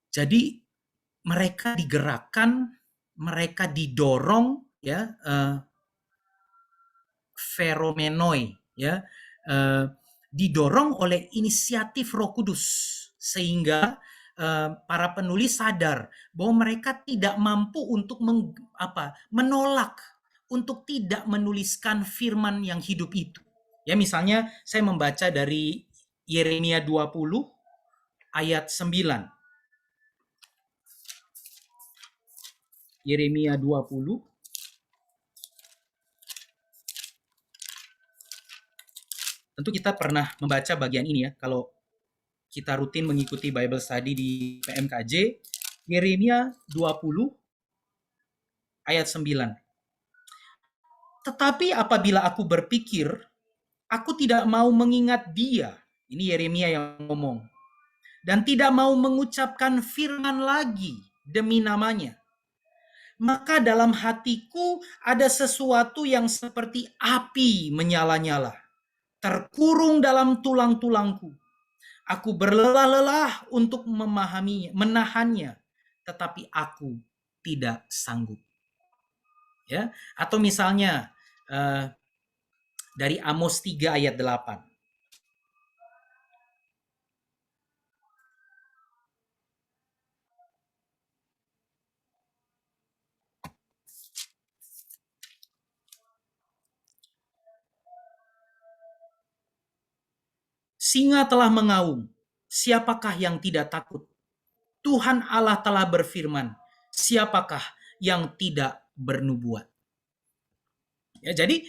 Jadi mereka digerakkan, mereka didorong ya, feromenoi ya, didorong oleh inisiatif Roh Kudus sehingga para penulis sadar bahwa mereka tidak mampu untuk menolak untuk tidak menuliskan firman yang hidup itu. Ya, misalnya saya membaca dari Yeremia 20 ayat 9. Yeremia 20 tentu kita pernah membaca bagian ini ya kalau kita rutin mengikuti Bible Study di PMKJ. Yeremia 20 ayat 9. Tetapi apabila aku berpikir, aku tidak mau mengingat dia. Ini Yeremia yang ngomong. Dan tidak mau mengucapkan firman lagi demi namanya. Maka dalam hatiku ada sesuatu yang seperti api menyala-nyala. Terkurung dalam tulang-tulangku. Aku berlelah-lelah untuk menahannya, tetapi aku tidak sanggup. Ya, atau misalnya dari Amos 3 ayat 8. Singa telah mengaum, siapakah yang tidak takut? Tuhan Allah telah berfirman, siapakah yang tidak bernubuat? Ya, jadi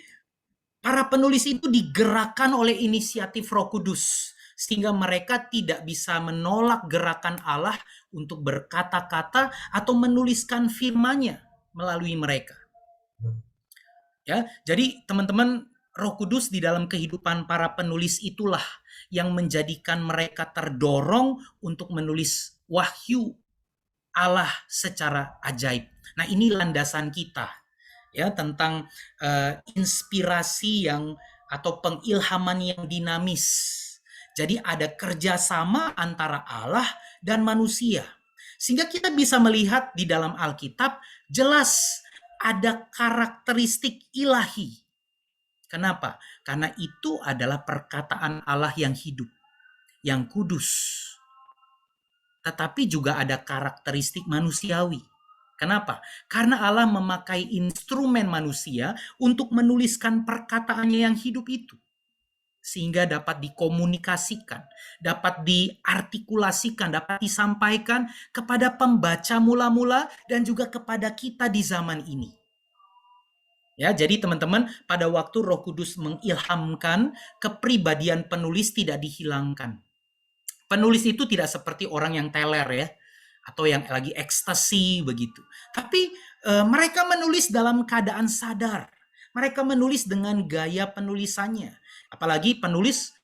para penulis itu digerakkan oleh inisiatif Roh Kudus sehingga mereka tidak bisa menolak gerakan Allah untuk berkata-kata atau menuliskan firman-Nya melalui mereka. Ya, jadi teman-teman, Roh Kudus di dalam kehidupan para penulis itulah yang menjadikan mereka terdorong untuk menulis wahyu Allah secara ajaib. Nah, ini landasan kita ya tentang inspirasi yang atau pengilhaman yang dinamis. Jadi ada kerjasama antara Allah dan manusia. Sehingga kita bisa melihat di dalam Alkitab jelas ada karakteristik ilahi. Kenapa? Karena itu adalah perkataan Allah yang hidup, yang kudus. Tetapi juga ada karakteristik manusiawi. Kenapa? Karena Allah memakai instrumen manusia untuk menuliskan perkataannya yang hidup itu. Sehingga dapat dikomunikasikan, dapat diartikulasikan, dapat disampaikan kepada pembaca mula-mula dan juga kepada kita di zaman ini. Ya, jadi teman-teman, pada waktu Roh Kudus mengilhamkan, kepribadian penulis tidak dihilangkan. Penulis itu tidak seperti orang yang teler ya, atau yang lagi ekstasi begitu. Tapi mereka menulis dalam keadaan sadar. Mereka menulis dengan gaya penulisannya. Apalagi penulis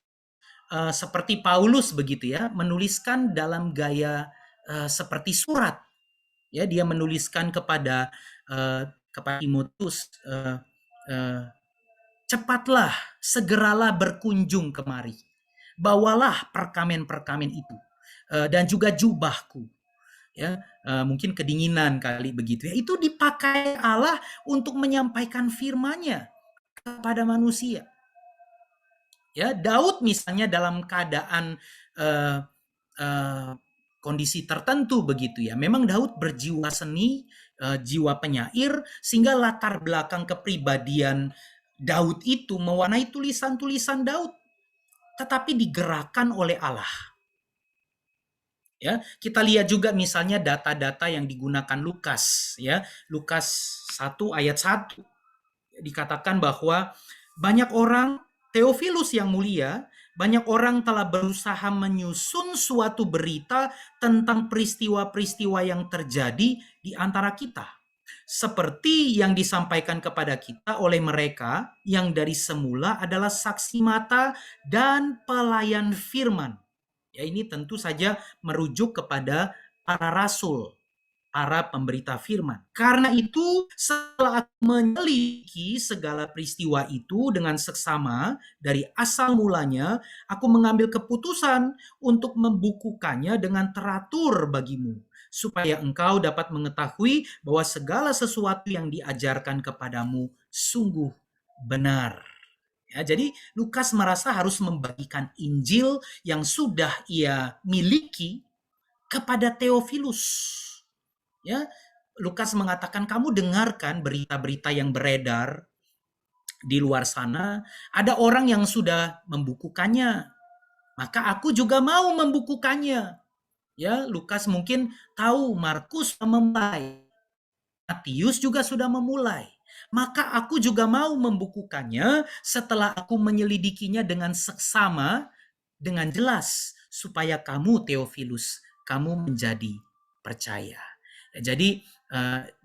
seperti Paulus begitu ya, menuliskan dalam gaya seperti surat. Ya, dia menuliskan kepada Timotius, cepatlah, segeralah berkunjung kemari. bawalah perkamen-perkamen itu dan juga jubahku. Ya, mungkin kedinginan kali begitu ya. Itu dipakai Allah untuk menyampaikan firman-Nya kepada manusia. Ya, Daud misalnya dalam keadaan kondisi tertentu begitu ya. Memang Daud berjiwa seni, jiwa penyair, sehingga latar belakang kepribadian Daud itu mewarnai tulisan-tulisan Daud, tetapi digerakkan oleh Allah. Ya, kita lihat juga misalnya data-data yang digunakan Lukas ya. Lukas 1 ayat 1 dikatakan bahwa banyak orang, Theophilus yang mulia, banyak orang telah berusaha menyusun suatu berita tentang peristiwa-peristiwa yang terjadi di antara kita, seperti yang disampaikan kepada kita oleh mereka yang dari semula adalah saksi mata dan pelayan firman. Ya, ini tentu saja merujuk kepada para rasul, para pemberita firman. Karena itu, setelah aku menyelidiki segala peristiwa itu dengan seksama dari asal mulanya, aku mengambil keputusan untuk membukukannya dengan teratur bagimu, supaya engkau dapat mengetahui bahwa segala sesuatu yang diajarkan kepadamu sungguh benar. Ya, jadi Lukas merasa harus membagikan Injil yang sudah ia miliki kepada Theophilus. Ya, Lukas mengatakan, kamu dengarkan berita-berita yang beredar di luar sana, ada orang yang sudah membukukannya, maka aku juga mau membukukannya. Ya, Lukas mungkin tahu Markus memulai, Matius juga sudah memulai. Maka aku juga mau membukukannya setelah aku menyelidikinya dengan seksama, dengan jelas, supaya kamu Theophilus, kamu menjadi percaya. Jadi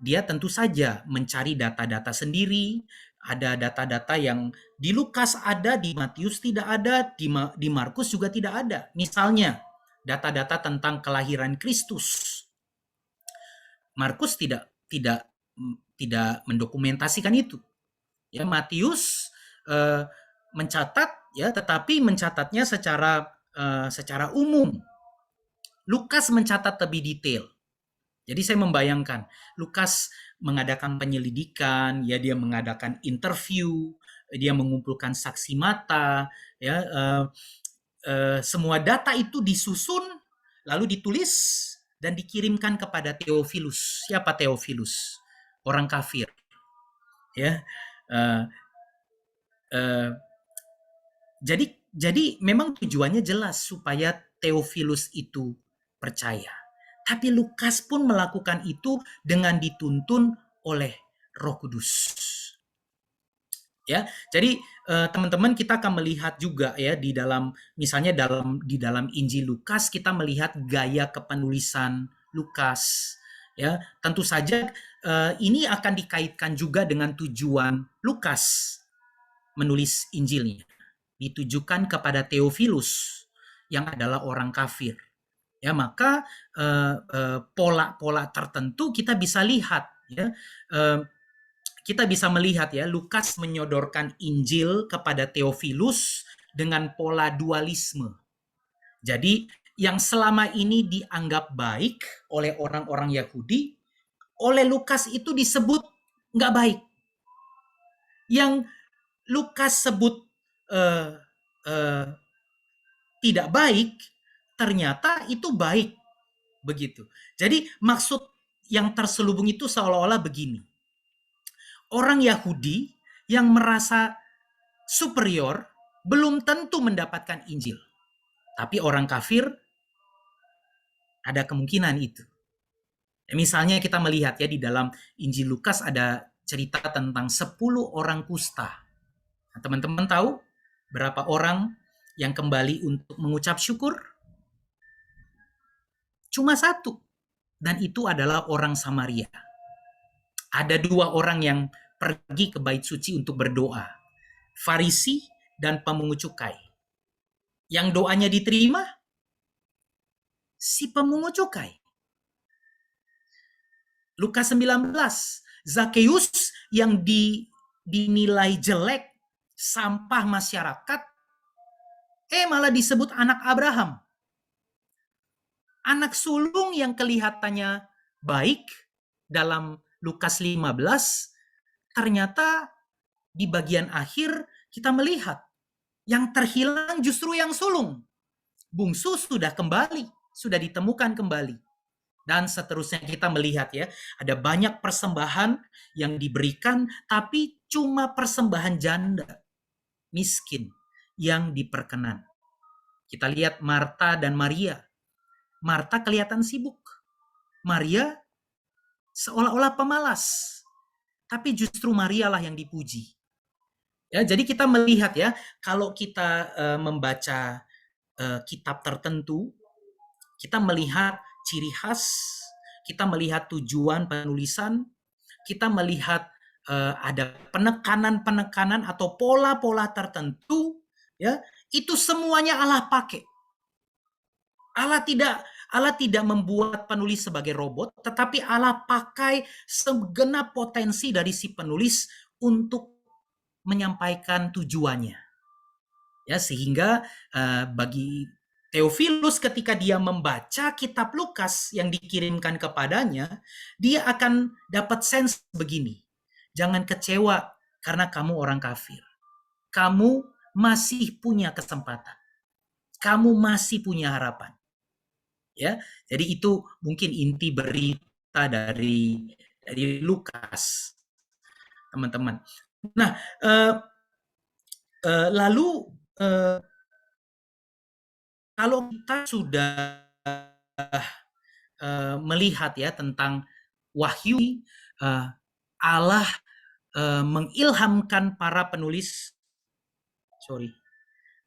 dia tentu saja mencari data-data sendiri. Ada data-data yang di Lukas ada, di Matius tidak ada, di Markus juga tidak ada. Misalnya data-data tentang kelahiran Kristus. Markus tidak mendokumentasikan itu. Ya, Matius mencatat ya, tetapi mencatatnya secara umum. Lukas mencatat lebih detail. Jadi saya membayangkan Lukas mengadakan penyelidikan, ya, dia mengadakan interview, dia mengumpulkan saksi mata, ya, semua data itu disusun lalu ditulis dan dikirimkan kepada Theophilus. Siapa Theophilus? Orang kafir. Ya, jadi memang tujuannya jelas supaya Theophilus itu percaya. Tapi Lukas pun melakukan itu dengan dituntun oleh Roh Kudus. Ya, jadi teman-teman, kita akan melihat juga ya di dalam, misalnya di dalam Injil Lukas, kita melihat gaya kepenulisan Lukas. Ya, tentu saja ini akan dikaitkan juga dengan tujuan Lukas menulis Injilnya. Ditujukan kepada Theophilus yang adalah orang kafir. Ya, maka pola-pola tertentu kita bisa lihat ya. Kita bisa melihat ya, Lukas menyodorkan Injil kepada Theophilus dengan pola dualisme. Jadi yang selama ini dianggap baik oleh orang-orang Yahudi, oleh Lukas itu disebut nggak baik. Yang Lukas sebut tidak baik, ternyata itu baik, begitu. Jadi maksud yang terselubung itu seolah-olah begini. Orang Yahudi yang merasa superior belum tentu mendapatkan Injil. Tapi orang kafir ada kemungkinan itu. Misalnya kita melihat ya di dalam Injil Lukas ada cerita tentang 10 orang kusta. Nah, teman-teman tahu berapa orang yang kembali untuk mengucap syukur? Cuma 1. Dan itu adalah orang Samaria. Ada 2 orang yang pergi ke bait suci untuk berdoa. Farisi dan pemungut cukai. Yang doanya diterima? Si pemungut cukai. Lukas 19. Zakeus yang dinilai jelek, sampah masyarakat, malah disebut anak Abraham. Anak sulung yang kelihatannya baik dalam Lukas 15, ternyata di bagian akhir kita melihat yang terhilang justru yang sulung. Bungsu sudah kembali, sudah ditemukan kembali. Dan seterusnya kita melihat ya, ada banyak persembahan yang diberikan, tapi cuma persembahan janda, miskin, yang diperkenan. Kita lihat Marta dan Maria. Marta kelihatan sibuk. Maria seolah-olah pemalas. Tapi justru Maria lah yang dipuji. Ya, jadi kita melihat ya, kalau kita membaca kitab tertentu, kita melihat ciri khas, kita melihat tujuan penulisan, kita melihat ada penekanan-penekanan atau pola-pola tertentu, ya, itu semuanya Allah pakai. Allah tidak membuat penulis sebagai robot, tetapi Allah pakai segenap potensi dari si penulis untuk menyampaikan tujuannya. Ya, sehingga bagi Theophilus ketika dia membaca kitab Lukas yang dikirimkan kepadanya, dia akan dapat sense begini. Jangan kecewa karena kamu orang kafir. Kamu masih punya kesempatan. Kamu masih punya harapan. Ya, jadi itu mungkin inti berita dari Lukas, teman-teman. Nah, lalu kalau kita sudah melihat ya tentang wahyu, Allah mengilhamkan para penulis,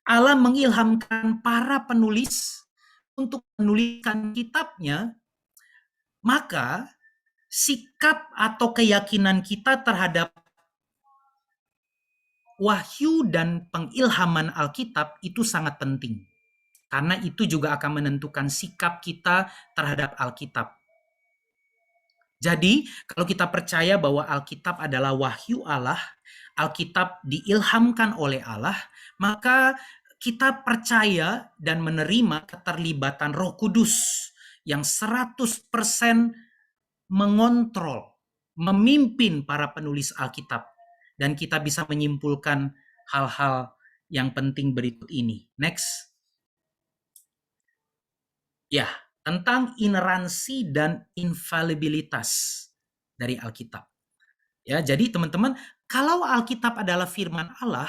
Allah mengilhamkan para penulis untuk menuliskan kitabnya, maka sikap atau keyakinan kita terhadap wahyu dan pengilhaman Alkitab itu sangat penting. Karena itu juga akan menentukan sikap kita terhadap Alkitab. Jadi, kalau kita percaya bahwa Alkitab adalah wahyu Allah, Alkitab diilhamkan oleh Allah, maka kita percaya dan menerima keterlibatan Roh Kudus yang 100% mengontrol, memimpin para penulis Alkitab. Dan kita bisa menyimpulkan hal-hal yang penting berikut ini. Next. Ya, tentang ineransi dan infalibilitas dari Alkitab. Ya, jadi teman-teman, kalau Alkitab adalah firman Allah,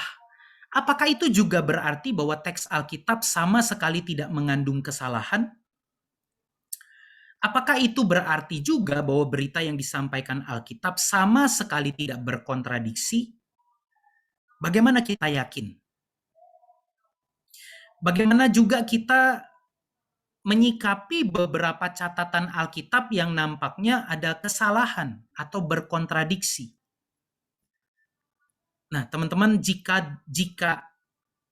apakah itu juga berarti bahwa teks Alkitab sama sekali tidak mengandung kesalahan? Apakah itu berarti juga bahwa berita yang disampaikan Alkitab sama sekali tidak berkontradiksi? Bagaimana kita yakin? Bagaimana juga kita menyikapi beberapa catatan Alkitab yang nampaknya ada kesalahan atau berkontradiksi? Nah, teman-teman, jika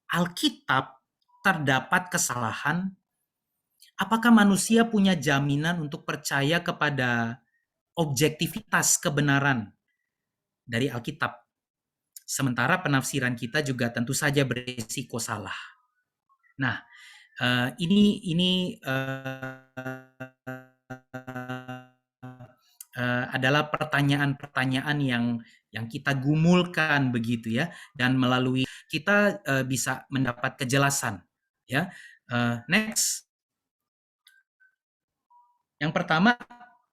Alkitab terdapat kesalahan, apakah manusia punya jaminan untuk percaya kepada objektivitas kebenaran dari Alkitab? Sementara penafsiran kita juga tentu saja berisiko salah. Nah, ini adalah pertanyaan-pertanyaan yang kita gumulkan begitu ya, dan melalui kita bisa mendapat kejelasan ya. Next. Yang pertama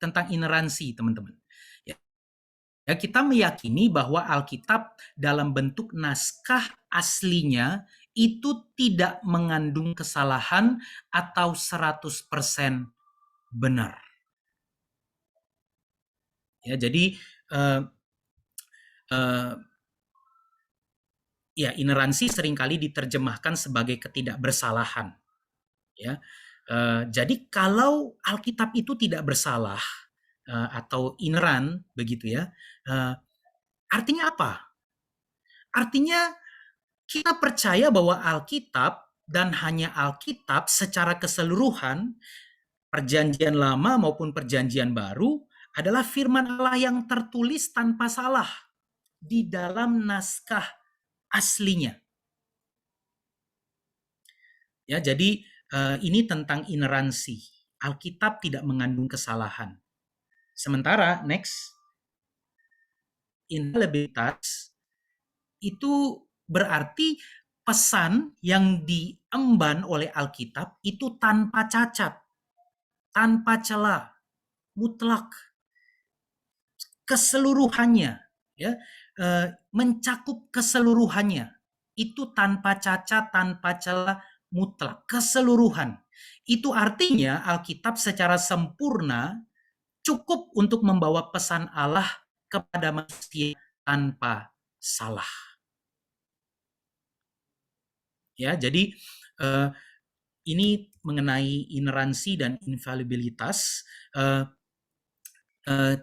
tentang ineransi, teman-teman. Ya, kita meyakini bahwa Alkitab dalam bentuk naskah aslinya itu tidak mengandung kesalahan atau 100% benar. Ya, jadi ya, ineransi seringkali diterjemahkan sebagai ketidakbersalahan. Ya, jadi kalau Alkitab itu tidak bersalah atau ineran begitu ya, artinya apa? Artinya kita percaya bahwa Alkitab dan hanya Alkitab secara keseluruhan, Perjanjian Lama maupun Perjanjian Baru, adalah firman Allah yang tertulis tanpa salah di dalam naskah aslinya. Ya, jadi ini tentang ineransi. Alkitab tidak mengandung kesalahan. Sementara next, infalibilitas itu berarti pesan yang diemban oleh Alkitab itu tanpa cacat, tanpa celah, mutlak, keseluruhannya, ya, mencakup keseluruhannya, itu tanpa cacat, tanpa celah, mutlak, keseluruhan. Itu artinya Alkitab secara sempurna cukup untuk membawa pesan Allah kepada manusia tanpa salah. Ya, jadi ini mengenai ineransi dan infalibilitas.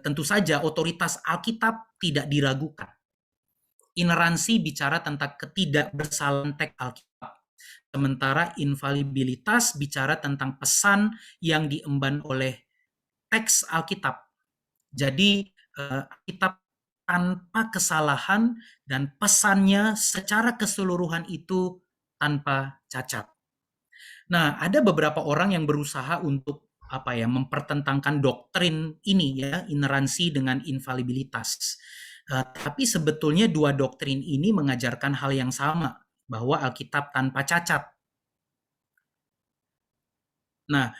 Tentu saja otoritas Alkitab tidak diragukan. Ineransi bicara tentang ketidakbersalahan teks Alkitab. Sementara infalibilitas bicara tentang pesan yang diemban oleh teks Alkitab. Jadi Alkitab tanpa kesalahan dan pesannya secara keseluruhan itu tanpa cacat. Nah, ada beberapa orang yang berusaha untuk mempertentangkan doktrin ini, ya, ineransi dengan infalibilitas. Tapi sebetulnya dua doktrin ini mengajarkan hal yang sama, bahwa Alkitab tanpa cacat. Nah,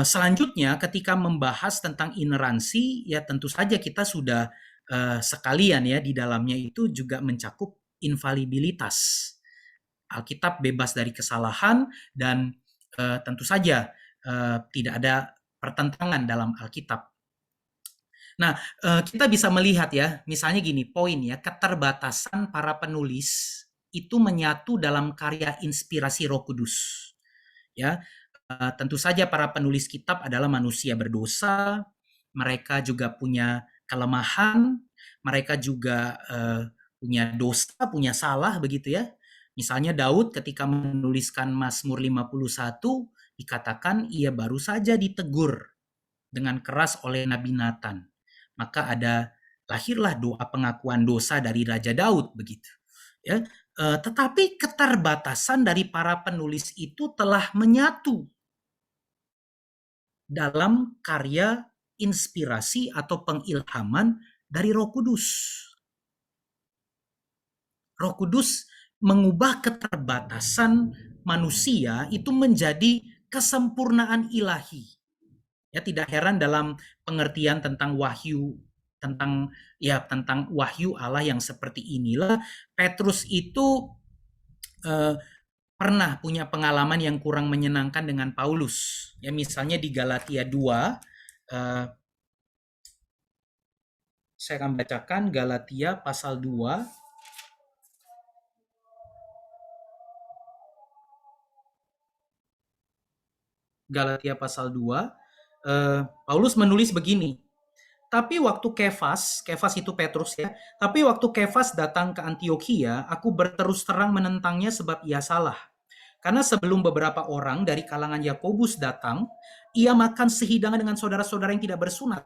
selanjutnya ketika membahas tentang ineransi, ya tentu saja kita sudah sekalian ya di dalamnya itu juga mencakup infalibilitas. Alkitab bebas dari kesalahan dan tentu saja tidak ada pertentangan dalam Alkitab. Nah, kita bisa melihat ya, misalnya gini, poin ya, keterbatasan para penulis itu menyatu dalam karya inspirasi Roh Kudus. Ya, tentu saja para penulis kitab adalah manusia berdosa, mereka juga punya kelemahan, mereka juga punya dosa, punya salah begitu ya. Misalnya Daud ketika menuliskan Mazmur 51 dikatakan ia baru saja ditegur dengan keras oleh Nabi Nathan. Maka lahirlah doa pengakuan dosa dari Raja Daud begitu. Ya, tetapi keterbatasan dari para penulis itu telah menyatu dalam karya inspirasi atau pengilhaman dari Roh Kudus. Roh Kudus mengubah keterbatasan manusia itu menjadi kesempurnaan ilahi. Ya, tidak heran dalam pengertian tentang wahyu, tentang wahyu Allah yang seperti inilah Petrus itu pernah punya pengalaman yang kurang menyenangkan dengan Paulus. Ya, misalnya di Galatia 2, saya akan bacakan Galatia pasal 2. Galatia pasal 2, Paulus menulis begini, tapi waktu Kefas itu Petrus ya, tapi waktu Kefas datang ke Antiokhia, aku berterus terang menentangnya sebab ia salah. Karena sebelum beberapa orang dari kalangan Yakobus datang, ia makan sehidangan dengan saudara-saudara yang tidak bersunat.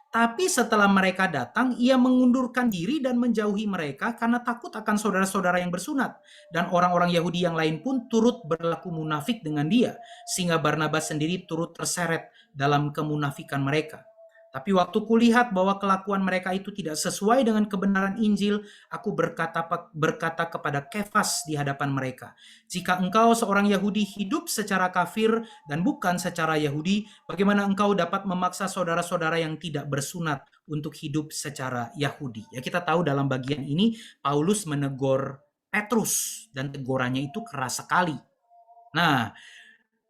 Tapi setelah mereka datang, ia mengundurkan diri dan menjauhi mereka karena takut akan saudara-saudara yang bersunat. Dan orang-orang Yahudi yang lain pun turut berlaku munafik dengan dia, sehingga Barnabas sendiri turut terseret dalam kemunafikan mereka. Tapi waktu kulihat bahwa kelakuan mereka itu tidak sesuai dengan kebenaran Injil, aku berkata kepada Kefas di hadapan mereka, jika engkau seorang Yahudi hidup secara kafir dan bukan secara Yahudi, bagaimana engkau dapat memaksa saudara-saudara yang tidak bersunat untuk hidup secara Yahudi? Ya, kita tahu dalam bagian ini Paulus menegur Petrus dan tegurannya itu keras sekali. Nah,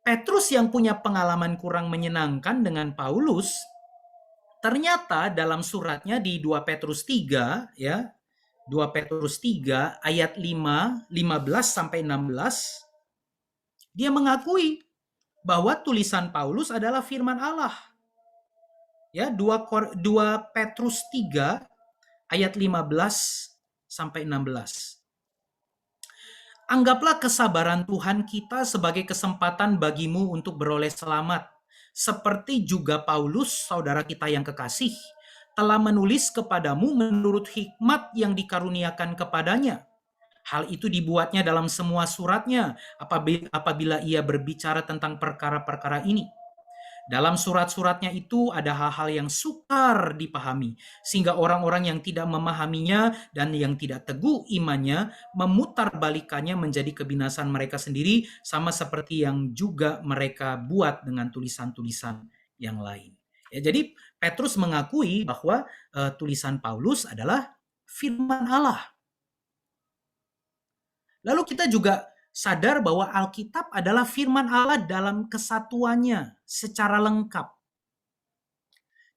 Petrus yang punya pengalaman kurang menyenangkan dengan Paulus, ternyata dalam suratnya di 2 Petrus 3 ya, 2 Petrus 3 ayat 5, 15 sampai 16, dia mengakui bahwa tulisan Paulus adalah firman Allah. Ya, 2 Petrus 3 ayat 15 sampai 16. Anggaplah kesabaran Tuhan kita sebagai kesempatan bagimu untuk beroleh selamat. Seperti juga Paulus, saudara kita yang kekasih, telah menulis kepadamu menurut hikmat yang dikaruniakan kepadanya. Hal itu dibuatnya dalam semua suratnya apabila ia berbicara tentang perkara-perkara ini. Dalam surat-suratnya itu ada hal-hal yang sukar dipahami, sehingga orang-orang yang tidak memahaminya dan yang tidak teguh imannya memutarbalikannya menjadi kebinasan mereka sendiri, sama seperti yang juga mereka buat dengan tulisan-tulisan yang lain. Ya, jadi Petrus mengakui bahwa tulisan Paulus adalah firman Allah. Lalu kita juga sadar bahwa Alkitab adalah firman Allah dalam kesatuannya secara lengkap.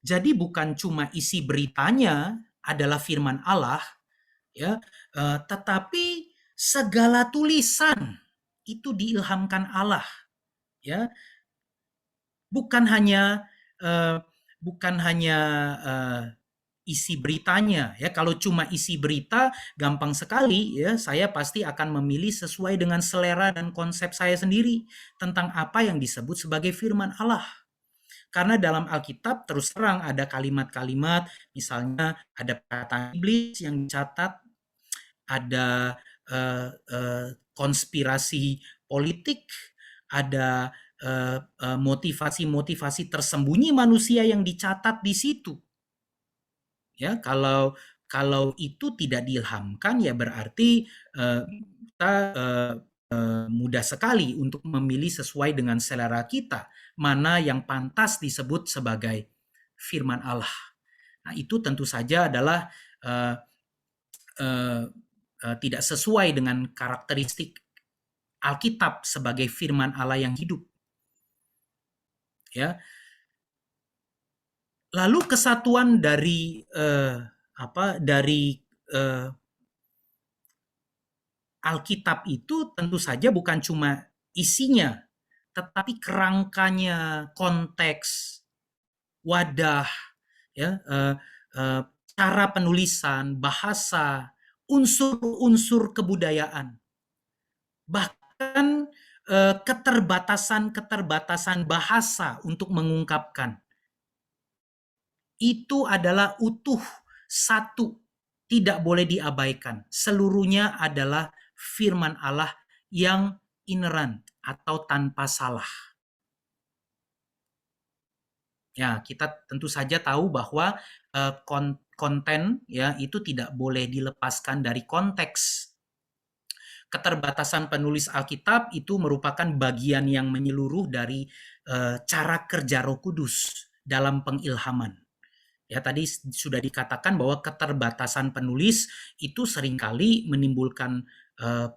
Jadi bukan cuma isi beritanya adalah firman Allah, ya, tetapi segala tulisan itu diilhamkan Allah, ya. Bukan hanya isi beritanya, ya. Kalau cuma isi berita gampang sekali, ya, saya pasti akan memilih sesuai dengan selera dan konsep saya sendiri tentang apa yang disebut sebagai firman Allah. Karena dalam Alkitab terus terang ada kalimat-kalimat, misalnya ada perkataan iblis yang dicatat, ada konspirasi politik, ada motivasi-motivasi tersembunyi manusia yang dicatat di situ. Ya, kalau itu tidak diilhamkan, ya berarti kita mudah sekali untuk memilih sesuai dengan selera kita mana yang pantas disebut sebagai firman Allah. Nah, itu tentu saja adalah tidak sesuai dengan karakteristik Alkitab sebagai firman Allah yang hidup. Ya. Lalu kesatuan dari Alkitab itu tentu saja bukan cuma isinya, tetapi kerangkanya, konteks, wadah, ya, cara penulisan, bahasa, unsur-unsur kebudayaan, bahkan keterbatasan bahasa untuk mengungkapkan. Itu adalah utuh, satu, tidak boleh diabaikan. Seluruhnya adalah firman Allah yang ineran atau tanpa salah. Ya, kita tentu saja tahu bahwa konten, ya, itu tidak boleh dilepaskan dari konteks. Keterbatasan penulis Alkitab itu merupakan bagian yang menyeluruh dari cara kerja Roh Kudus dalam pengilhaman. Ya, tadi sudah dikatakan bahwa keterbatasan penulis itu seringkali menimbulkan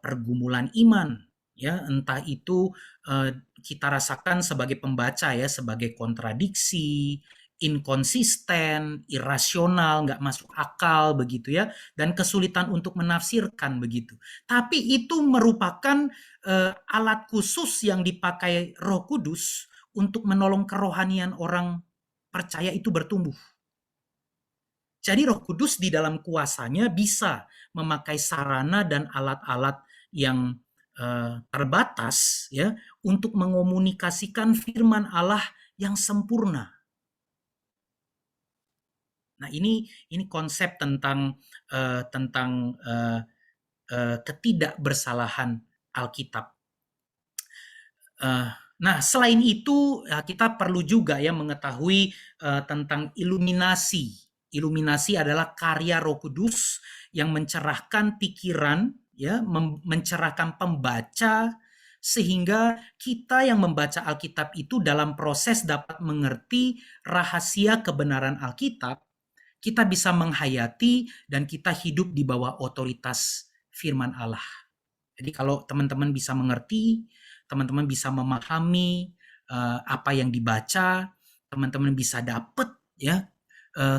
pergumulan iman, ya, entah itu kita rasakan sebagai pembaca, ya, sebagai kontradiksi, inkonsisten, irasional, nggak masuk akal begitu, ya, dan kesulitan untuk menafsirkan begitu. Tapi itu merupakan alat khusus yang dipakai Roh Kudus untuk menolong kerohanian orang percaya itu bertumbuh. Jadi Roh Kudus di dalam kuasanya bisa memakai sarana dan alat-alat yang terbatas, ya, untuk mengomunikasikan firman Allah yang sempurna. Nah, ini konsep tentang ketidakbersalahan Alkitab. Nah, selain itu kita perlu juga, ya, mengetahui tentang iluminasi. Iluminasi adalah karya Roh Kudus yang mencerahkan pikiran, ya, mencerahkan pembaca, sehingga kita yang membaca Alkitab itu dalam proses dapat mengerti rahasia kebenaran Alkitab, kita bisa menghayati dan kita hidup di bawah otoritas firman Allah. Jadi kalau teman-teman bisa mengerti, teman-teman bisa memahami apa yang dibaca, teman-teman bisa dapat, ya,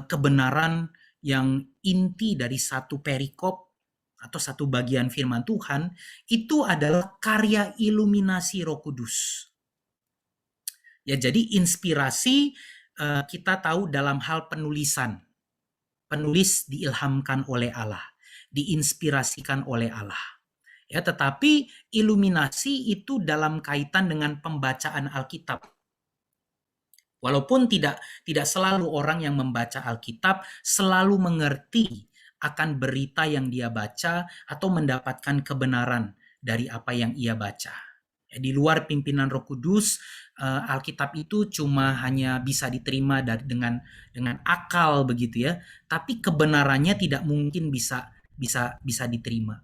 kebenaran yang inti dari satu perikop atau satu bagian firman Tuhan, itu adalah karya iluminasi Roh Kudus. Ya, jadi inspirasi kita tahu dalam hal penulisan. Penulis diilhamkan oleh Allah, diinspirasikan oleh Allah. Ya, tetapi iluminasi itu dalam kaitan dengan pembacaan Alkitab. Walaupun tidak selalu orang yang membaca Alkitab selalu mengerti akan berita yang dia baca atau mendapatkan kebenaran dari apa yang ia baca. Di luar pimpinan Roh Kudus, Alkitab itu cuma hanya bisa diterima dengan akal begitu ya, tapi kebenarannya tidak mungkin bisa diterima.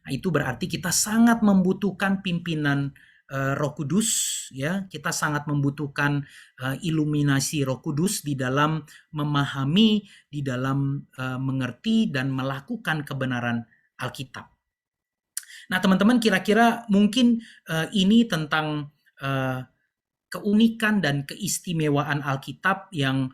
Nah, itu berarti kita sangat membutuhkan pimpinan Roh Kudus ya, kita sangat membutuhkan iluminasi Roh Kudus di dalam memahami, di dalam mengerti dan melakukan kebenaran Alkitab. Nah, teman-teman, kira-kira mungkin ini tentang keunikan dan keistimewaan Alkitab yang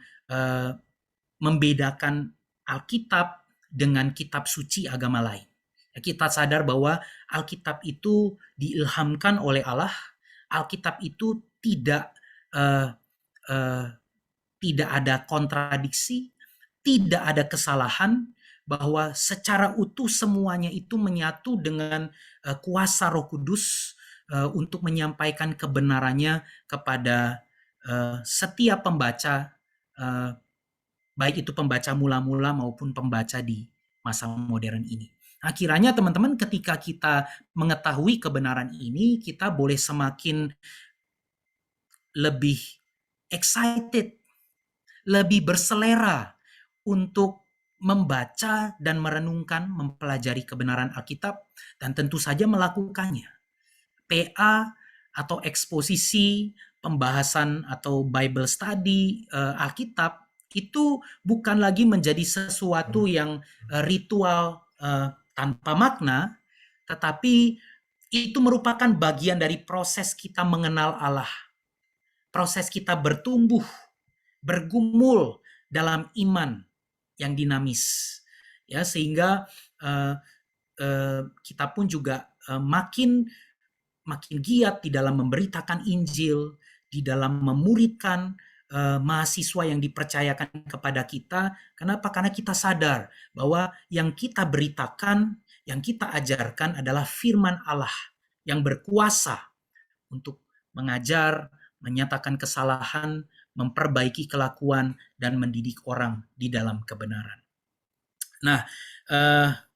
membedakan Alkitab dengan kitab suci agama lain. Kita sadar bahwa Alkitab itu diilhamkan oleh Allah. Alkitab itu tidak ada kontradiksi, tidak ada kesalahan, bahwa secara utuh semuanya itu menyatu dengan kuasa Roh Kudus untuk menyampaikan kebenarannya kepada setiap pembaca, baik itu pembaca mula-mula maupun pembaca di masa modern ini. Nah, kiranya teman-teman ketika kita mengetahui kebenaran ini, kita boleh semakin lebih excited, lebih berselera untuk membaca dan merenungkan, mempelajari kebenaran Alkitab, dan tentu saja melakukannya. PA atau eksposisi, pembahasan atau Bible study Alkitab itu bukan lagi menjadi sesuatu yang ritual tanpa makna, tetapi itu merupakan bagian dari proses kita mengenal Allah. Proses kita bertumbuh, bergumul dalam iman yang dinamis, ya, sehingga kita pun juga makin giat di dalam memberitakan Injil, di dalam memuridkan mahasiswa yang dipercayakan kepada kita. Kenapa? Karena kita sadar bahwa yang kita beritakan, yang kita ajarkan adalah firman Allah yang berkuasa untuk mengajar, menyatakan kesalahan, memperbaiki kelakuan, dan mendidik orang di dalam kebenaran. Nah,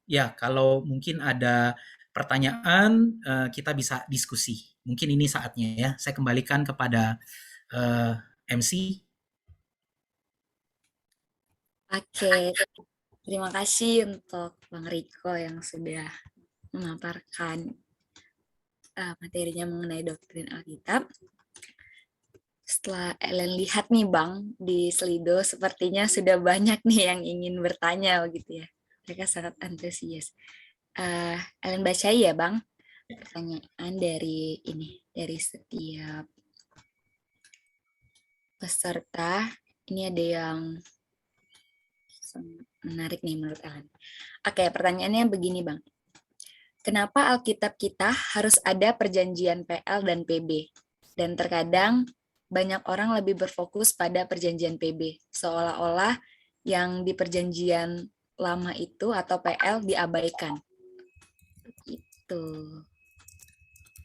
ya kalau mungkin ada pertanyaan, kita bisa diskusi. Mungkin ini saatnya ya. Saya kembalikan kepada MC. Oke, terima kasih untuk Bang Riko yang sudah memaparkan materinya mengenai doktrin Alkitab. Setelah Ellen lihat nih Bang, di Slido sepertinya sudah banyak nih yang ingin bertanya begitu ya. Mereka sangat antusias. Ellen bacain ya Bang, pertanyaan dari setiap peserta. Ini ada yang menarik nih menurut Ellen. Oke, pertanyaannya begini Bang. Kenapa Alkitab kita harus ada perjanjian PL dan PB? Dan terkadang banyak orang lebih berfokus pada perjanjian PB, seolah-olah yang di perjanjian lama itu atau PL diabaikan. Itu.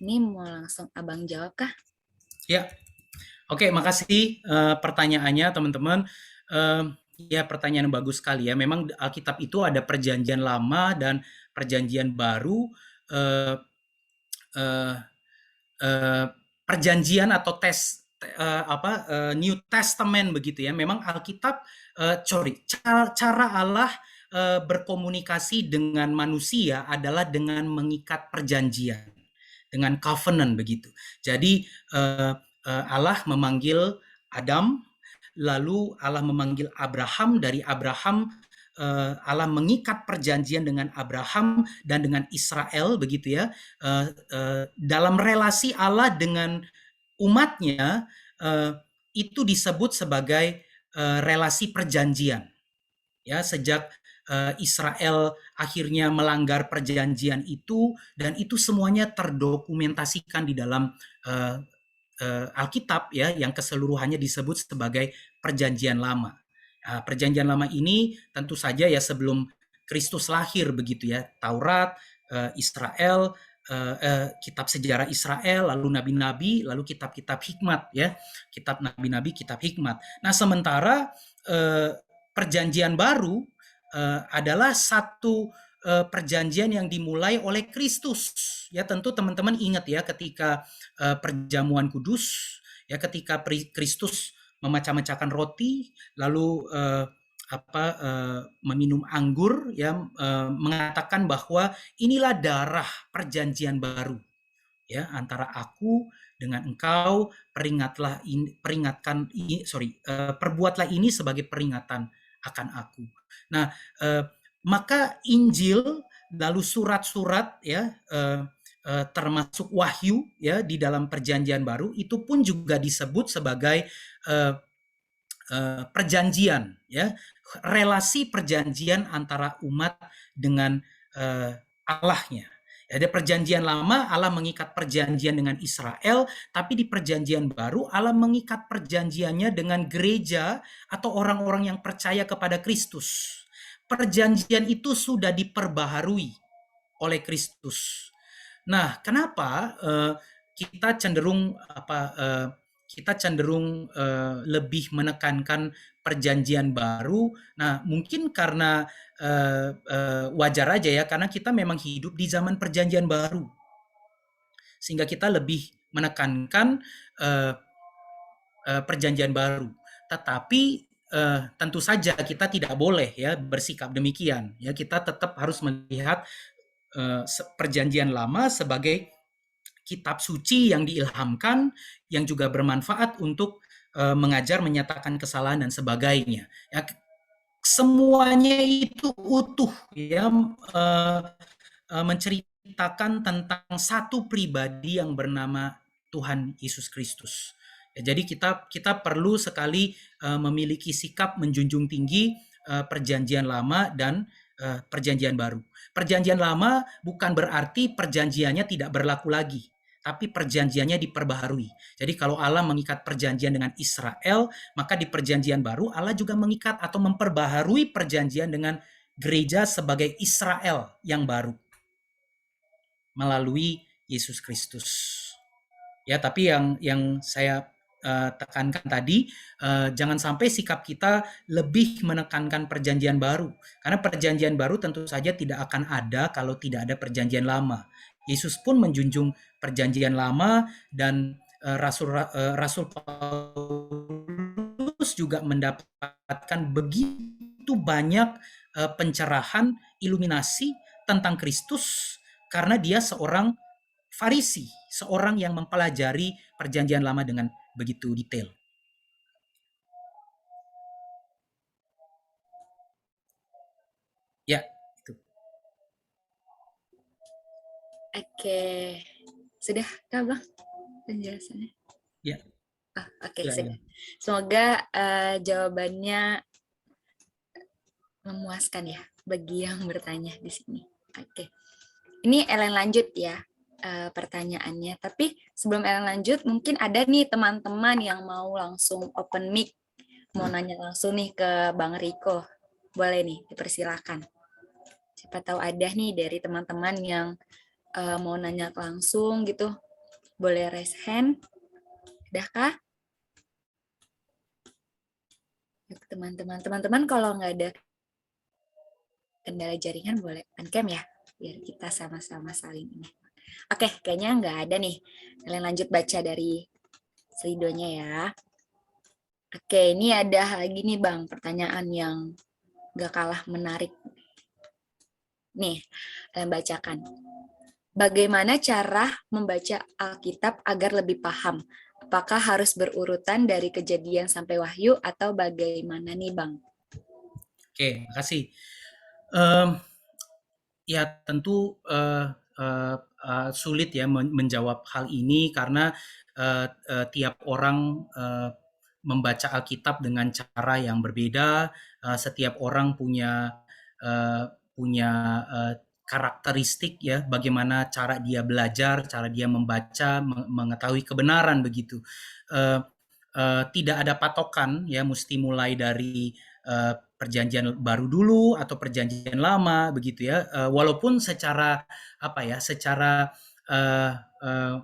Ini mau langsung Abang jawab kah? Ya, oke, makasih pertanyaannya teman-teman. Ya, pertanyaan yang bagus sekali ya. Memang Alkitab itu ada perjanjian lama dan perjanjian baru. Perjanjian atau New Testament begitu ya. Memang Alkitab cara Allah berkomunikasi dengan manusia adalah dengan mengikat perjanjian, dengan covenant begitu. Jadi Allah memanggil Adam, lalu Allah memanggil Abraham, dari Abraham Allah mengikat perjanjian dengan Abraham dan dengan Israel begitu ya. Dalam relasi Allah dengan umatnya itu disebut sebagai relasi perjanjian. Ya, sejak Israel akhirnya melanggar perjanjian itu, dan itu semuanya terdokumentasikan di dalam Alkitab ya, yang keseluruhannya disebut sebagai perjanjian lama. Perjanjian lama ini tentu saja ya sebelum Kristus lahir begitu ya. Taurat, Israel, kitab sejarah Israel, lalu nabi-nabi, lalu kitab-kitab hikmat ya. Kitab nabi-nabi, kitab hikmat. Nah, sementara perjanjian baru adalah satu perjanjian yang dimulai oleh Kristus. Ya, tentu teman-teman ingat ya ketika perjamuan kudus, ya ketika Kristus memecah-mecahkan roti, lalu meminum anggur, ya mengatakan bahwa inilah darah perjanjian baru, ya antara aku dengan engkau, perbuatlah ini sebagai peringatan akan aku. Nah, maka Injil lalu surat-surat ya termasuk Wahyu ya di dalam perjanjian baru itu pun juga disebut sebagai perjanjian ya, relasi perjanjian antara umat dengan Allahnya. Ada perjanjian lama Allah mengikat perjanjian dengan Israel, tapi di perjanjian baru Allah mengikat perjanjiannya dengan gereja atau orang-orang yang percaya kepada Kristus. Perjanjian itu sudah diperbaharui oleh Kristus. Nah, kenapa kita cenderung lebih menekankan perjanjian baru? Nah, mungkin karena wajar aja ya, karena kita memang hidup di zaman perjanjian baru, sehingga kita lebih menekankan perjanjian baru. Tetapi tentu saja kita tidak boleh ya bersikap demikian. Ya, kita tetap harus melihat perjanjian lama sebagai kitab suci yang diilhamkan, yang juga bermanfaat untuk mengajar, menyatakan kesalahan dan sebagainya. Ya, semuanya itu utuh ya, menceritakan tentang satu pribadi yang bernama Tuhan Yesus Kristus. Ya, jadi kita perlu sekali memiliki sikap menjunjung tinggi perjanjian lama dan perjanjian baru. Perjanjian lama bukan berarti perjanjiannya tidak berlaku lagi, tapi perjanjiannya diperbaharui. Jadi kalau Allah mengikat perjanjian dengan Israel, maka di perjanjian baru Allah juga mengikat atau memperbaharui perjanjian dengan gereja sebagai Israel yang baru melalui Yesus Kristus. Ya, tapi yang saya tekankan tadi, jangan sampai sikap kita lebih menekankan perjanjian baru, karena perjanjian baru tentu saja tidak akan ada kalau tidak ada perjanjian lama. Yesus pun menjunjung perjanjian lama, dan Rasul Paulus juga mendapatkan begitu banyak pencerahan, iluminasi tentang Kristus karena dia seorang Farisi, seorang yang mempelajari perjanjian lama dengan begitu detail. Ya, itu. Oke, sudah Kak Bang penjelasannya? Ya. Oke, Ya, sudah. ya. Semoga jawabannya memuaskan ya bagi yang bertanya di sini. Oke, ini Ellen lanjut ya pertanyaannya. Tapi sebelum Ellen lanjut, mungkin ada nih teman-teman yang mau langsung open mic, mau nanya langsung nih ke Bang Riko. Boleh nih, dipersilakan. Siapa tahu ada nih dari teman-teman yang mau nanya langsung gitu, boleh raise hand. Udahkah? Teman-teman kalau nggak ada kendala jaringan boleh on-cam ya, biar kita sama-sama saling ini. Oke, kayaknya nggak ada nih. Kalian lanjut baca dari slidonya ya. Oke, ini ada lagi nih Bang, pertanyaan yang nggak kalah menarik. Nih, kalian bacakan. Bagaimana cara membaca Alkitab agar lebih paham? Apakah harus berurutan dari Kejadian sampai Wahyu atau bagaimana nih Bang? Oke, makasih. Ya tentu sulit ya menjawab hal ini karena tiap orang membaca Alkitab dengan cara yang berbeda. Setiap orang punya karakteristik ya, bagaimana cara dia belajar, cara dia membaca, mengetahui kebenaran begitu. Tidak ada patokan ya, mesti mulai dari perjanjian baru dulu atau perjanjian lama begitu ya. Walaupun secara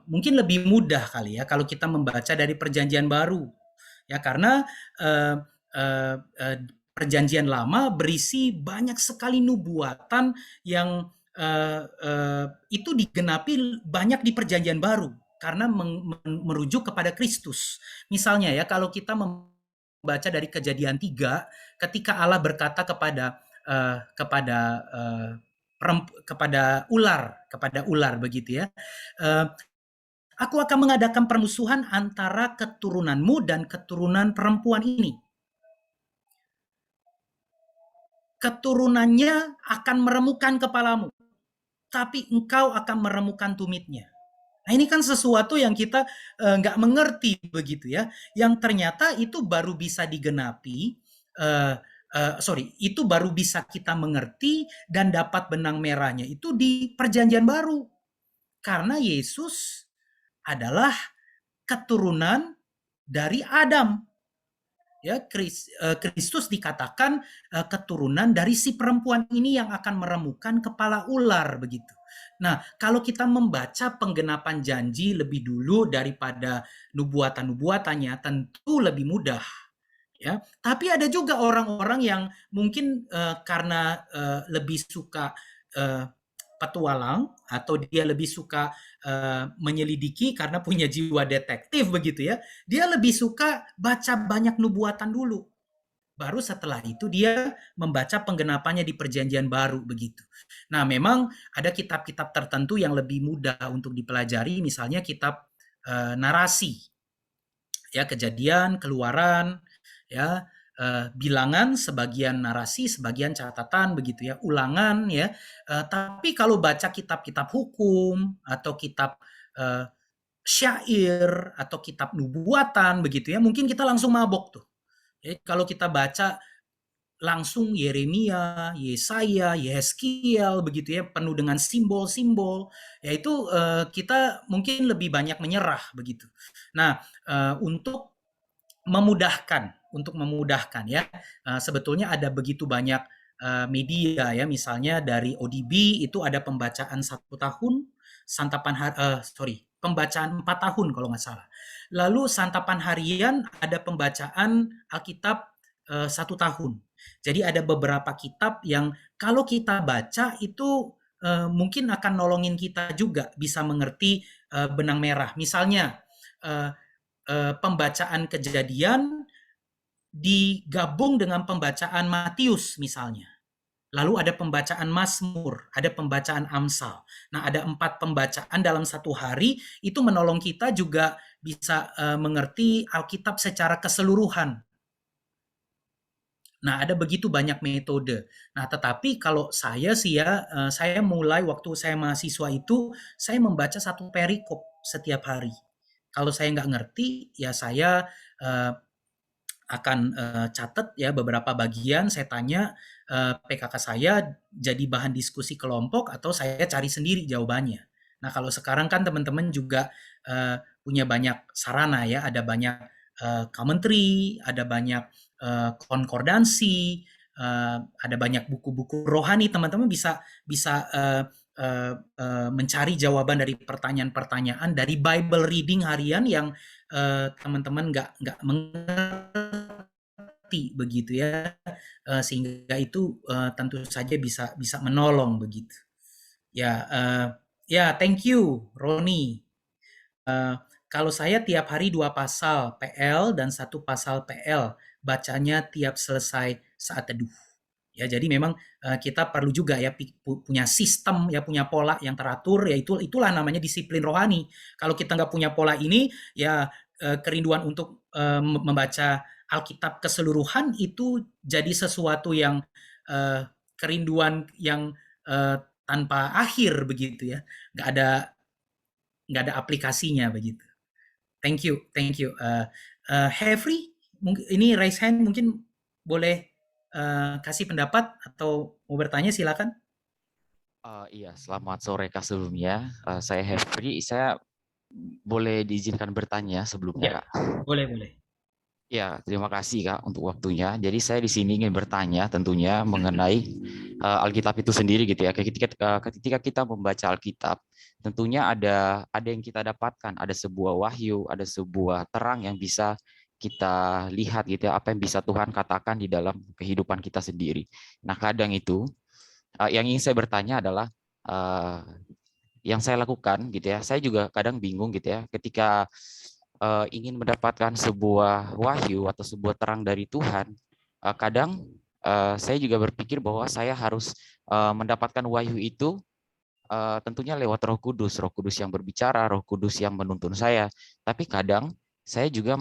mungkin lebih mudah kali ya kalau kita membaca dari perjanjian baru ya, karena Perjanjian Lama berisi banyak sekali nubuatan yang itu digenapi banyak di Perjanjian Baru karena merujuk kepada Kristus. Misalnya ya, kalau kita membaca dari Kejadian 3, ketika Allah berkata kepada ular begitu ya, aku akan mengadakan permusuhan antara keturunanmu dan keturunan perempuan ini. Keturunannya akan meremukkan kepalamu, tapi engkau akan meremukkan tumitnya. Nah, ini kan sesuatu yang kita nggak mengerti begitu ya, yang ternyata itu baru bisa digenapi, itu baru bisa kita mengerti dan dapat benang merahnya itu di Perjanjian Baru. Karena Yesus adalah keturunan dari Adam. Ya, Kristus dikatakan keturunan dari si perempuan ini yang akan meremukkan kepala ular begitu. Nah, kalau kita membaca penggenapan janji lebih dulu daripada nubuatan-nubuatannya, tentu lebih mudah. Ya, tapi ada juga orang-orang yang mungkin karena lebih suka petualang atau dia lebih suka menyelidiki karena punya jiwa detektif begitu ya, dia lebih suka baca banyak nubuatan dulu. Baru setelah itu dia membaca penggenapannya di Perjanjian Baru begitu. Nah, memang ada kitab-kitab tertentu yang lebih mudah untuk dipelajari, misalnya kitab narasi. Ya, Kejadian, Keluaran, ya, Bilangan, sebagian narasi, sebagian catatan begitu ya, Ulangan ya. Tapi kalau baca kitab-kitab hukum atau kitab syair atau kitab nubuatan begitu ya, mungkin kita langsung mabok tuh. Ya, kalau kita baca langsung Yeremia, Yesaya, Yehezkiel begitu ya, penuh dengan simbol-simbol, yaitu kita mungkin lebih banyak menyerah begitu. Nah, untuk memudahkan ya, sebetulnya ada begitu banyak media ya, misalnya dari ODB itu ada pembacaan 1 tahun, pembacaan 4 tahun kalau nggak salah. Lalu santapan harian ada pembacaan Alkitab 1 tahun. Jadi ada beberapa kitab yang kalau kita baca itu mungkin akan nolongin kita juga bisa mengerti benang merah. Misalnya pembacaan Kejadian digabung dengan pembacaan Matius misalnya. Lalu ada pembacaan Mazmur, ada pembacaan Amsal. Nah, ada 4 pembacaan dalam 1 hari, itu menolong kita juga bisa mengerti Alkitab secara keseluruhan. Nah, ada begitu banyak metode. Nah, tetapi kalau saya sih ya, saya mulai waktu saya mahasiswa itu, saya membaca 1 perikop setiap hari. Kalau saya nggak ngerti, ya saya akan catat ya beberapa bagian, saya tanya PKK saya, jadi bahan diskusi kelompok atau saya cari sendiri jawabannya. Nah, kalau sekarang kan teman-teman juga punya banyak sarana ya, ada banyak commentary, ada banyak konkordansi, ada banyak buku-buku rohani, teman-teman bisa mencari jawaban dari pertanyaan-pertanyaan dari Bible reading harian yang teman-teman nggak mengerti begitu ya, sehingga itu tentu saja bisa menolong begitu. Ya, thank you Roni. Kalau saya tiap hari 2 pasal PL dan 1 pasal PL, bacanya tiap selesai saat teduh. Ya, jadi memang kita perlu juga ya punya sistem ya, punya pola yang teratur, ya itulah namanya disiplin rohani. Kalau kita nggak punya pola ini ya, kerinduan untuk membaca Alkitab keseluruhan itu jadi sesuatu yang kerinduan yang tanpa akhir begitu ya, nggak ada aplikasinya begitu. Thank you. Hefri, ini raise hand, mungkin boleh kasih pendapat atau mau bertanya, silakan. Iya, selamat sore Kak sebelumnya. Saya Hefri, saya boleh diizinkan bertanya sebelumnya, Kak? Boleh. Ya, terima kasih Kak untuk waktunya. Jadi saya di sini ingin bertanya tentunya mengenai Alkitab itu sendiri gitu ya. Ketika kita membaca Alkitab, tentunya ada yang kita dapatkan, ada sebuah wahyu, ada sebuah terang yang bisa kita lihat gitu ya, apa yang bisa Tuhan katakan di dalam kehidupan kita sendiri. Nah, kadang itu yang ingin saya bertanya adalah yang saya lakukan gitu ya, saya juga kadang bingung gitu ya, ketika ingin mendapatkan sebuah wahyu atau sebuah terang dari Tuhan, kadang saya juga berpikir bahwa saya harus mendapatkan wahyu itu tentunya lewat Roh Kudus yang berbicara, Roh Kudus yang menuntun saya. Tapi kadang saya juga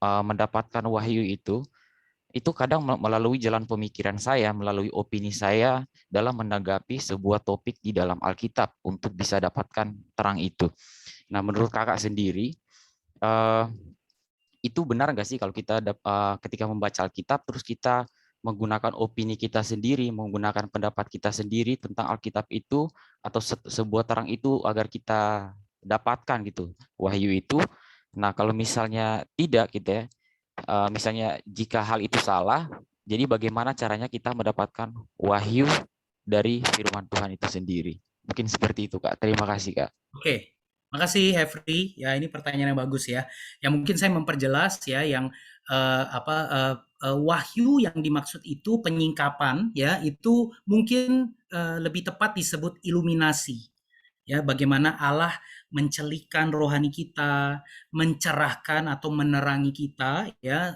mendapatkan wahyu itu kadang melalui jalan pemikiran saya, melalui opini saya dalam menanggapi sebuah topik di dalam Alkitab untuk bisa dapatkan terang itu. Nah, menurut kakak sendiri, itu benar nggak sih kalau kita ketika membaca Alkitab terus kita menggunakan opini kita sendiri, menggunakan pendapat kita sendiri tentang Alkitab itu atau sebuah terang itu agar kita dapatkan gitu wahyu itu. Nah, kalau misalnya tidak gitu ya, misalnya jika hal itu salah, jadi bagaimana caranya kita mendapatkan wahyu dari firman Tuhan itu sendiri? Mungkin seperti itu, Kak. Terima kasih, Kak. Oke, makasih Hefri. Ya, ini pertanyaan yang bagus ya. Yang mungkin saya memperjelas ya, yang wahyu yang dimaksud itu penyingkapan ya, itu mungkin lebih tepat disebut iluminasi. Ya, bagaimana Allah mencelikan rohani kita, mencerahkan atau menerangi kita ya,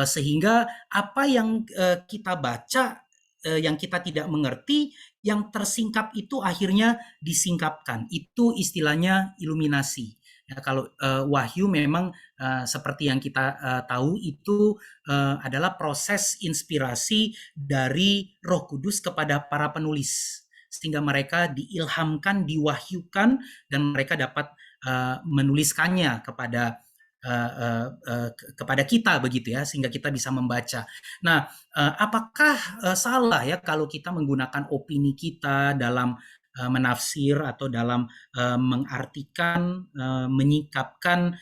sehingga apa yang kita baca, yang kita tidak mengerti, yang tersingkap itu akhirnya disingkapkan. Itu istilahnya iluminasi. Ya, kalau wahyu memang seperti yang kita tahu itu adalah proses inspirasi dari Roh Kudus kepada para penulis, sehingga mereka diilhamkan, diwahyukan, dan mereka dapat menuliskannya kepada kita begitu ya, sehingga kita bisa membaca. Nah, apakah salah ya kalau kita menggunakan opini kita dalam menafsir atau dalam mengartikan, menyingkapkan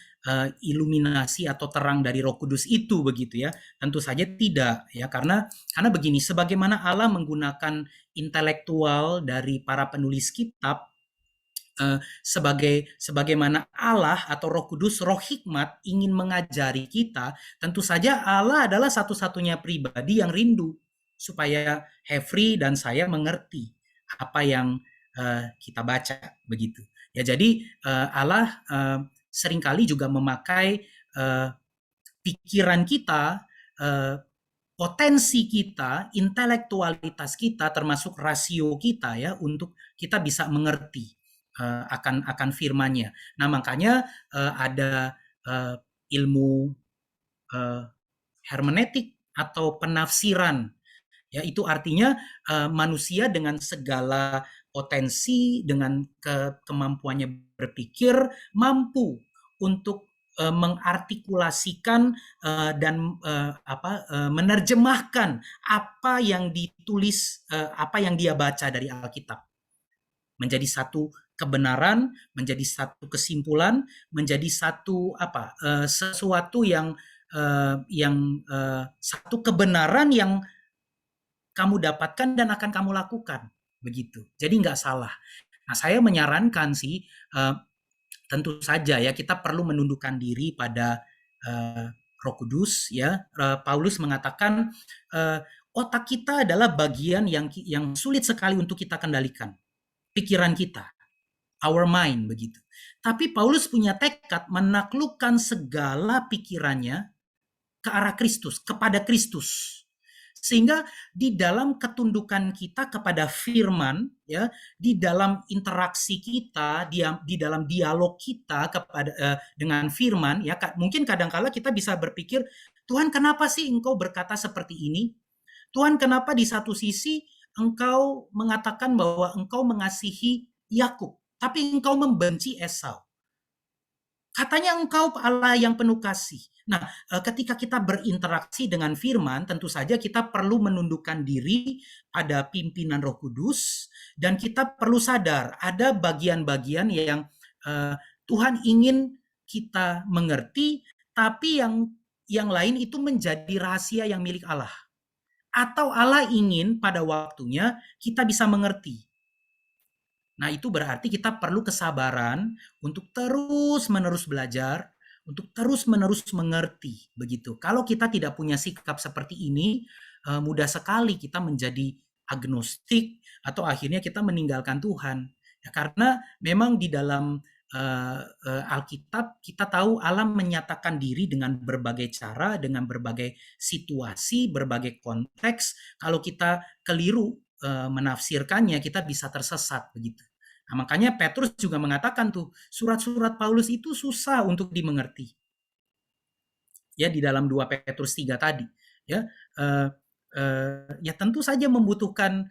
iluminasi atau terang dari Roh Kudus itu begitu ya? Tentu saja tidak ya, karena begini, sebagaimana Allah menggunakan intelektual dari para penulis kitab, sebagaimana Allah atau Roh Kudus, Roh Hikmat ingin mengajari kita, tentu saja Allah adalah satu-satunya pribadi yang rindu supaya Hefri dan saya mengerti apa yang kita baca begitu. Ya, jadi Allah seringkali juga memakai pikiran kita, potensi kita, intelektualitas kita, termasuk rasio kita ya, untuk kita bisa mengerti akan firman-Nya. Nah, makanya ada ilmu hermeneutik atau penafsiran. Ya, itu artinya manusia dengan segala potensi, dengan kemampuannya berpikir, mampu untuk mengartikulasikan dan menerjemahkan apa yang ditulis, apa yang dia baca dari Alkitab, menjadi satu kebenaran, menjadi satu kesimpulan, menjadi satu sesuatu yang satu kebenaran yang kamu dapatkan dan akan kamu lakukan begitu. Jadi nggak salah. Nah, saya menyarankan sih, tentu saja ya, kita perlu menundukkan diri pada Roh Kudus ya. Paulus mengatakan otak kita adalah bagian yang sulit sekali untuk kita kendalikan, pikiran kita, our mind begitu. Tapi Paulus punya tekad menaklukkan segala pikirannya ke arah Kristus, kepada Kristus. Sehingga di dalam ketundukan kita kepada firman ya, di dalam interaksi kita, di dalam dialog kita dengan firman ya, mungkin kadang-kala kita bisa berpikir, Tuhan, kenapa sih Engkau berkata seperti ini? Tuhan, kenapa di satu sisi Engkau mengatakan bahwa Engkau mengasihi Yakub, tapi Engkau membenci Esau? Katanya Engkau Allah yang penuh kasih. Nah, ketika kita berinteraksi dengan firman, tentu saja kita perlu menundukkan diri pada pimpinan Roh Kudus, dan kita perlu sadar ada bagian-bagian yang Tuhan ingin kita mengerti, tapi yang lain itu menjadi rahasia yang milik Allah. Atau Allah ingin pada waktunya kita bisa mengerti. Nah, itu berarti kita perlu kesabaran untuk terus-menerus belajar, untuk terus-menerus mengerti begitu. Kalau kita tidak punya sikap seperti ini, mudah sekali kita menjadi agnostik atau akhirnya kita meninggalkan Tuhan. Ya, karena memang di dalam Alkitab kita tahu Allah menyatakan diri dengan berbagai cara, dengan berbagai situasi, berbagai konteks. Kalau kita keliru menafsirkannya, kita bisa tersesat begitu. Nah, makanya Petrus juga mengatakan tuh, surat-surat Paulus itu susah untuk dimengerti. Ya, di dalam 2 Petrus 3 tadi. Ya, ya tentu saja membutuhkan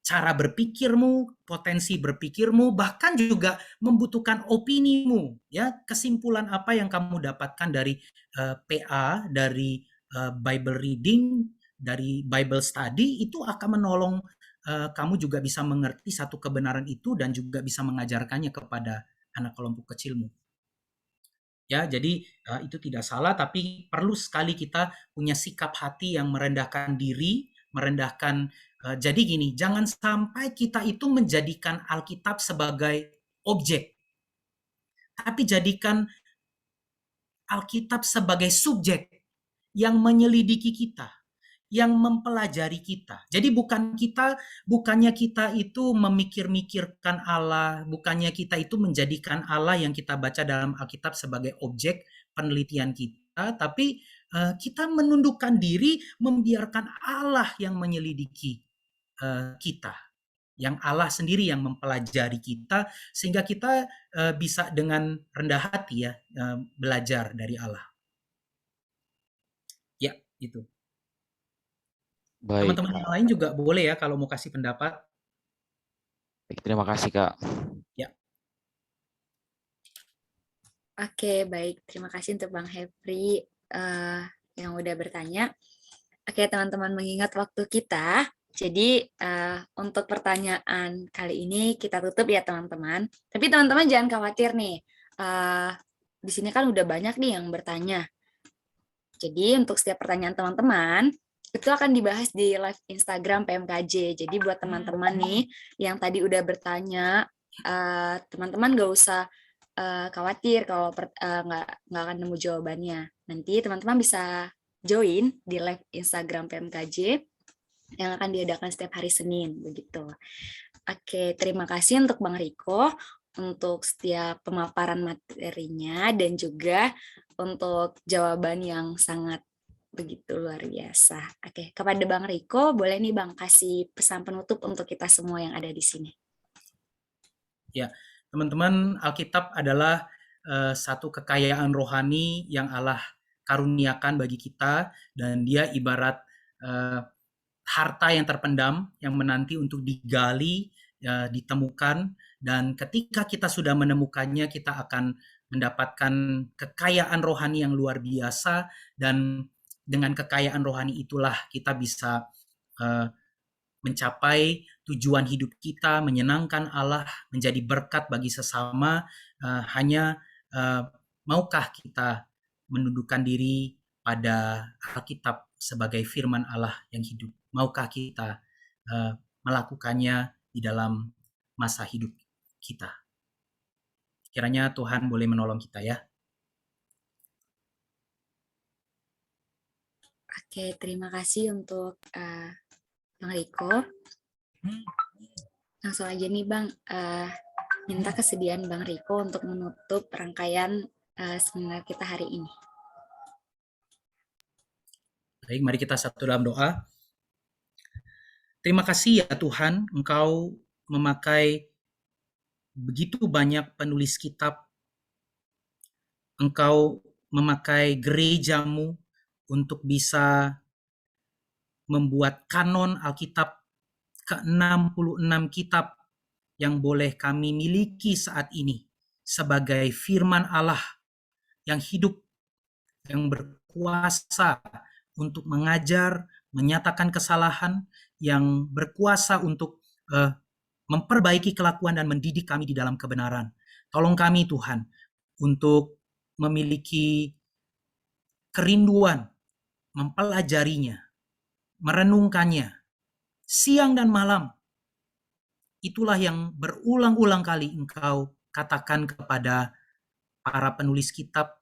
cara berpikirmu, potensi berpikirmu, bahkan juga membutuhkan opinimu. Ya, kesimpulan apa yang kamu dapatkan dari PA, dari Bible reading, dari Bible study, itu akan menolong kamu juga bisa mengerti satu kebenaran itu dan juga bisa mengajarkannya kepada anak kelompok kecilmu. Ya, jadi itu tidak salah, tapi perlu sekali kita punya sikap hati yang merendahkan diri, merendahkan. Jadi gini, jangan sampai kita itu menjadikan Alkitab sebagai objek, tapi jadikan Alkitab sebagai subjek yang menyelidiki kita, yang mempelajari kita. Jadi bukannya kita itu memikir-mikirkan Allah, bukannya kita itu menjadikan Allah yang kita baca dalam Alkitab sebagai objek penelitian kita, tapi kita menundukkan diri, membiarkan Allah yang menyelidiki kita, yang Allah sendiri yang mempelajari kita, sehingga kita bisa dengan rendah hati ya belajar dari Allah. Ya, itu. Baik, Teman-teman yang lain juga boleh ya kalau mau kasih pendapat. baik, terima kasih Kak. Ya. Oke, baik. Terima kasih untuk Bang Hepri yang udah bertanya. Oke, teman-teman, mengingat waktu kita, jadi untuk pertanyaan kali ini kita tutup ya, teman-teman. Tapi teman-teman jangan khawatir nih. Di sini kan udah banyak nih yang bertanya. Jadi untuk setiap pertanyaan teman-teman, itu akan dibahas di live Instagram PMKJ. Jadi buat teman-teman nih yang tadi udah bertanya, teman-teman nggak usah khawatir kalau nggak akan nemu jawabannya. Nanti teman-teman bisa join di live Instagram PMKJ yang akan diadakan setiap hari Senin, begitu. Oke, terima kasih untuk Bang Riko untuk setiap pemaparan materinya dan juga untuk jawaban yang sangat begitu luar biasa. Oke, kepada Bang Riko, boleh nih Bang kasih pesan penutup untuk kita semua yang ada di sini. Ya, teman-teman, Alkitab adalah satu kekayaan rohani yang Allah karuniakan bagi kita, dan dia ibarat harta yang terpendam yang menanti untuk digali, ditemukan, dan ketika kita sudah menemukannya, kita akan mendapatkan kekayaan rohani yang luar biasa, dan dengan kekayaan rohani itulah kita bisa mencapai tujuan hidup kita, menyenangkan Allah, menjadi berkat bagi sesama. Hanya maukah kita menundukkan diri pada Alkitab sebagai firman Allah yang hidup? Maukah kita melakukannya di dalam masa hidup kita? Kiranya Tuhan boleh menolong kita ya. Oke, terima kasih untuk Bang Riko. Langsung aja nih Bang, minta kesediaan Bang Riko untuk menutup rangkaian seminar kita hari ini. Baik, mari kita satu dalam doa. Terima kasih ya Tuhan, Engkau memakai begitu banyak penulis kitab. Engkau memakai gerejamu untuk bisa membuat kanon Alkitab ke-66 kitab yang boleh kami miliki saat ini sebagai firman Allah yang hidup, yang berkuasa untuk mengajar, menyatakan kesalahan, yang berkuasa untuk memperbaiki kelakuan dan mendidik kami di dalam kebenaran. Tolong kami Tuhan untuk memiliki kerinduan mempelajarinya, merenungkannya siang dan malam. Itulah yang berulang-ulang kali Engkau katakan kepada para penulis kitab,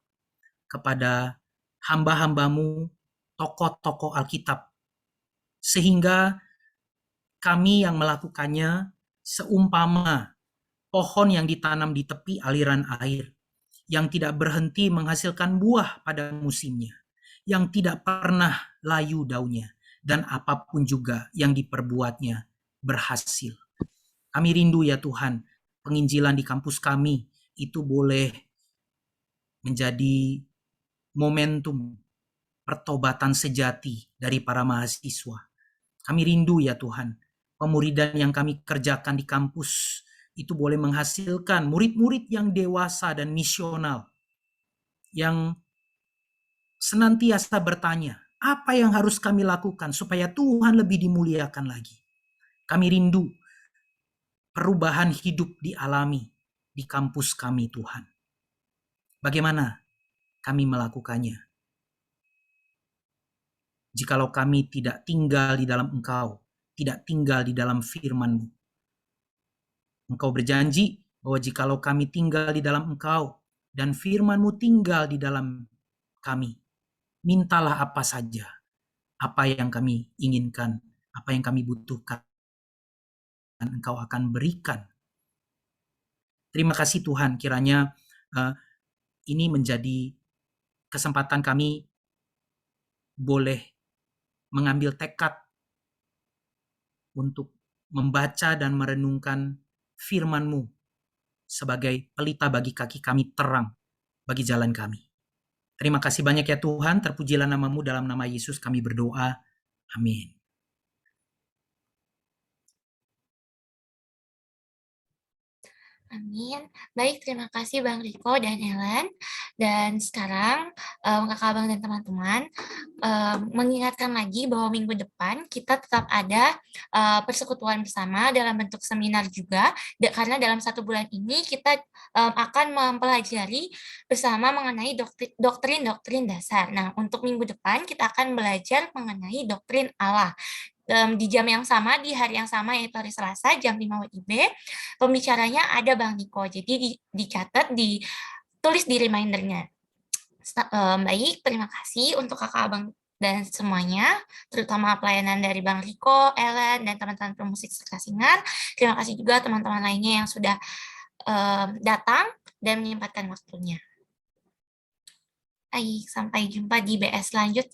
kepada hamba-hambamu, tokoh-tokoh Alkitab, sehingga kami yang melakukannya seumpama pohon yang ditanam di tepi aliran air, yang tidak berhenti menghasilkan buah pada musimnya, yang tidak pernah layu daunnya, dan apapun juga yang diperbuatnya berhasil. Kami rindu ya Tuhan, penginjilan di kampus kami itu boleh menjadi momentum pertobatan sejati dari para mahasiswa. Kami rindu ya Tuhan, pemuridan yang kami kerjakan di kampus itu boleh menghasilkan murid-murid yang dewasa dan misional, yang senantiasa bertanya, apa yang harus kami lakukan supaya Tuhan lebih dimuliakan lagi. Kami rindu perubahan hidup dialami di kampus kami Tuhan. Bagaimana kami melakukannya? Jikalau kami tidak tinggal di dalam Engkau, tidak tinggal di dalam firman-Mu. Engkau berjanji bahwa jikalau kami tinggal di dalam Engkau dan firman-Mu tinggal di dalam kami, mintalah apa saja, apa yang kami inginkan, apa yang kami butuhkan, dan Engkau akan berikan. Terima kasih Tuhan, kiranya ini menjadi kesempatan kami boleh mengambil tekad untuk membaca dan merenungkan firman-Mu sebagai pelita bagi kaki kami, terang bagi jalan kami. Terima kasih banyak ya Tuhan, terpujilah nama-Mu, dalam nama Yesus kami berdoa. Amin. Amin. Baik, terima kasih Bang Riko dan Ellen. Dan sekarang Kakak Abang dan teman-teman mengingatkan lagi bahwa minggu depan kita tetap ada persekutuan bersama dalam bentuk seminar juga, karena dalam 1 bulan ini kita akan mempelajari bersama mengenai doktrin-doktrin dasar. Nah, untuk minggu depan kita akan belajar mengenai doktrin Allah. Di jam yang sama, di hari yang sama, yaitu hari Selasa, jam 5 WIB, pembicaranya ada Bang Niko. Jadi dicatat, ditulis di remindernya. Baik, terima kasih untuk kakak abang dan semuanya, terutama pelayanan dari Bang Riko, Ellen, dan teman-teman pemusik serta singer. Terima kasih juga teman-teman lainnya yang sudah datang dan menyempatkan waktunya. Baik, sampai jumpa di BS selanjutnya.